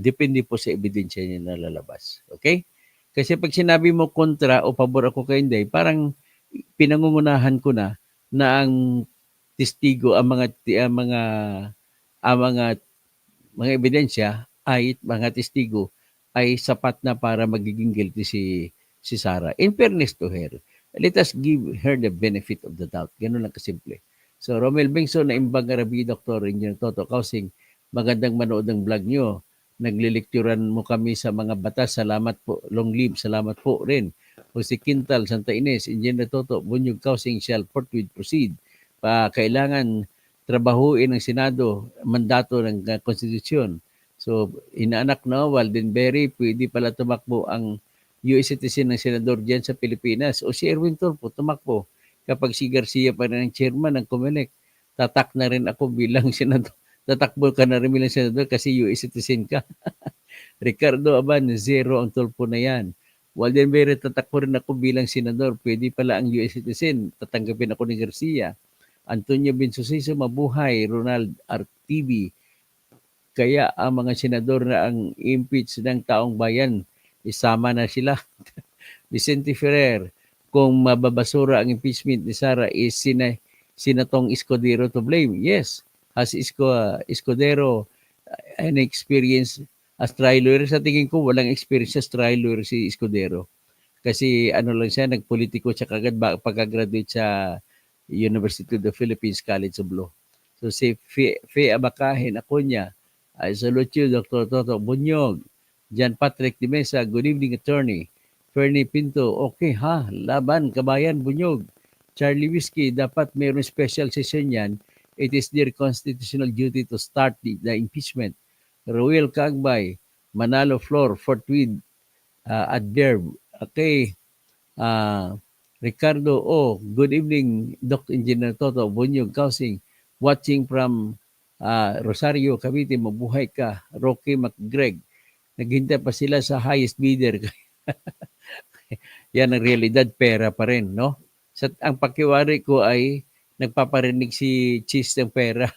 Depende po sa ebidensya niya na lalabas. Okay? Kasi pag sinabi mo kontra o pabor ako kay Inday, parang pinangungunahan ko na ang testigo, ang mga ebidensya ay mga testigo ay sapat na para magiging guilty si Sarah. In fairness to her, let us give her the benefit of the doubt. Ganun lang kasimple. So, Romel Bengso na Imbang Arabi, Dr. Engineer Toto Kausing, magandang manood ng vlog nyo. Naglilekturan mo kami sa mga batas. Salamat po. Long live. Salamat po rin. O si Quintal, Santa Ines, Engineer Toto, Bunyog Kausing shall forthwith proceed. Kailangan trabahuin ng Senado, mandato ng konstitusyon. So, inaanak na Waldenberry, pwede pala tumakbo ang US citizen ng senador dyan sa Pilipinas. O si Erwin Tulfo, tumakbo. Kapag si Garcia pa rin ang chairman ng COMELEC, tatak na rin ako bilang senador. Tatakbo ka na rin bilang senador kasi US citizen ka. Ricardo Aban, zero ang Tulfo na yan. Waldenberry, tatakbo rin ako bilang senador. Pwede pala ang US citizen. Tatanggapin ako ni Garcia. Antonio Bensusiso, mabuhay. Ronald RTV. Kaya ang mga senador na ang impeach ng taong bayan, isama na sila. Vicente Ferrer, kung mababasura ang impeachment ni Sara, is sinatong Escudero to blame? Yes. Has Escudero an experience as trial lawyer? Sa tingin ko, walang experience as trial lawyer si Escudero. Kasi ano lang siya, nagpolitiko siya kagad pagka-graduate sa University of the Philippines College of Law. So si Fe Abakahin Acuña, I salute you, Dr. Toto Bunyog. Jan Patrick de Mesa, good evening, attorney. Fernie Pinto, okay ha, laban, kabayan, Bunyog. Charlie Whiskey, dapat mayroong special session yan. It is their constitutional duty to start the impeachment. Roel Kagbay, Manalo Floor, Fort Tweed, Adverb. Okay, Ricardo good evening, Dr. Engineer Toto Bunyog Kausing, watching from Rosario, Cavite, mabuhay ka. Rocky McGreg, naghintay pa sila sa highest bidder. Yan ang realidad, pera pa rin, no? Ang pakiwari ko ay nagpaparinig si Cheese ng pera.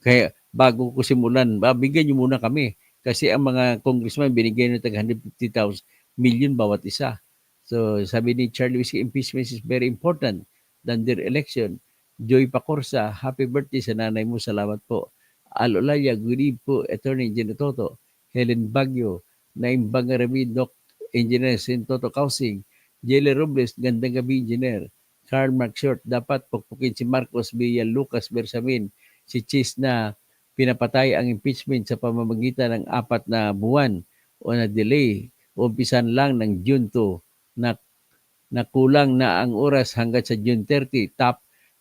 Kaya bago ko simulan, bigyan nyo muna kami. Kasi ang mga congressman, binigyan nyo tag 150,000 million bawat isa. So sabi ni Charlie Whiskey, impeachment is very important than their election. Joy Pacorsa, happy birthday sa nanay mo. Salamat po. Alolaya, good evening po, Attorney Engineer Toto. Helen Bagyo, Naim Bangarami, Doc Engineer Sin Toto Kausing. Jelly Robles, gandang gabi, Engineer. Carl Mark Short, dapat pukpukin si Marcos Villa Lucas Bersamin, si Cheese na pinapatay ang impeachment sa pamamagitan ng 4 na buwan o na delay. umpisan lang ng June 2 na kulang na ang oras hanggang sa June 30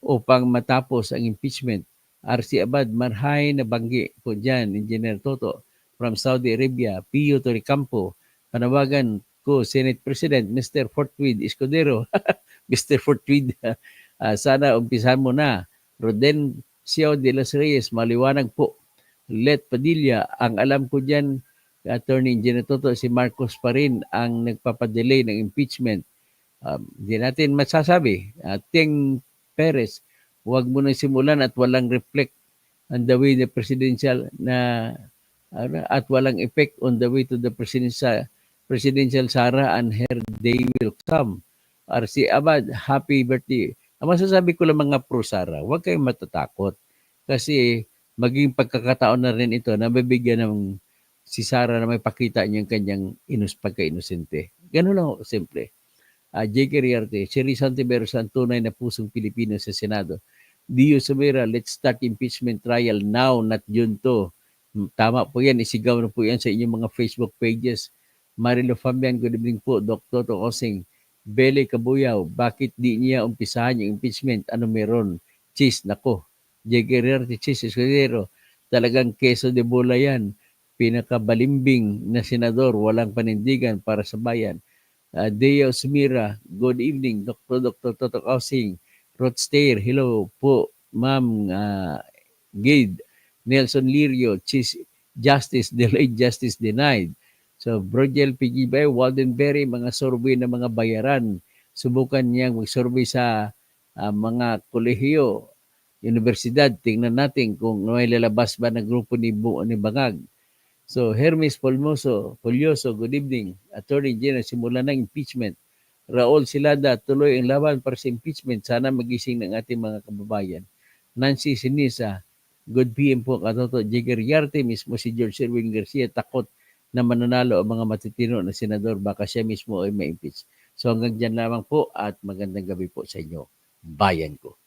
upang matapos ang impeachment. RC Abad, marhay na banggi po dyan, Engineer Toto, from Saudi Arabia, Pio Toricampo, panawagan ko, Senate President, Mr. Fortwid Escudero, Mr. Fortwid, sana umpisan mo na. Rodencio de los Reyes, maliwanag po. Let Padilla, ang alam ko dyan, Attorney Engineer Toto, si Marcos pa rin ang nagpapadelay ng impeachment. Hindi natin masasabi. Ting Perez, huwag mo nang simulan at walang reflect on the way the presidential at walang effect on the way to the presidential Sara and her day will come. RC Abad, happy birthday. Ang masasabi ko lang mga pro Sara, huwag kayong matatakot. Kasi maging pagkakataon na rin ito na mabibigyan ng si Sara na may pakita niyang kanyang pagka-inosente. Ganun lang, simple. J.K. Riarte, si Rizal Tiberos ang tunay na pusong Pilipino sa Senado. Dio Sumera, let's start impeachment trial now, not June 2. Tama po yan, isigaw na po yan sa inyong mga Facebook pages. Marilo Fabian, good evening po. Dr. Tosing, Bele Kabuyaw, bakit di niya umpisahan yung impeachment? Ano meron? Chis, nako. J.K. Riarte, Chis, Escudero, talagang keso de bola yan. Pinakabalimbing na senador, walang panindigan para sa bayan. Deo Smira, good evening, Dr. Toto Kausing, Rod Stair, hello po, Ma'am Gade, Nelson Lirio, Justice Delayed, Justice Denied. So, Brogel Pigibay, Waldenberry, mga survey na mga bayaran. Subukan niyang mag-survey sa mga kolehiyo, universidad. Tingnan natin kung may lalabas ba ng grupo ni Bangag. So, Hermes Polyoso, good evening. Attorney General, simula ng impeachment. Raul Silada, tuloy ang laban para sa impeachment. Sana magising ng ating mga kababayan. Nancy Sinisa, good PM po. Katoto, Jigger Yarte, mismo si George Erwin Garcia, takot na mananalo ang mga matitino na senador. Baka siya mismo ay ma-impeach. So hanggang dyan lamang po at magandang gabi po sa inyo, bayan ko.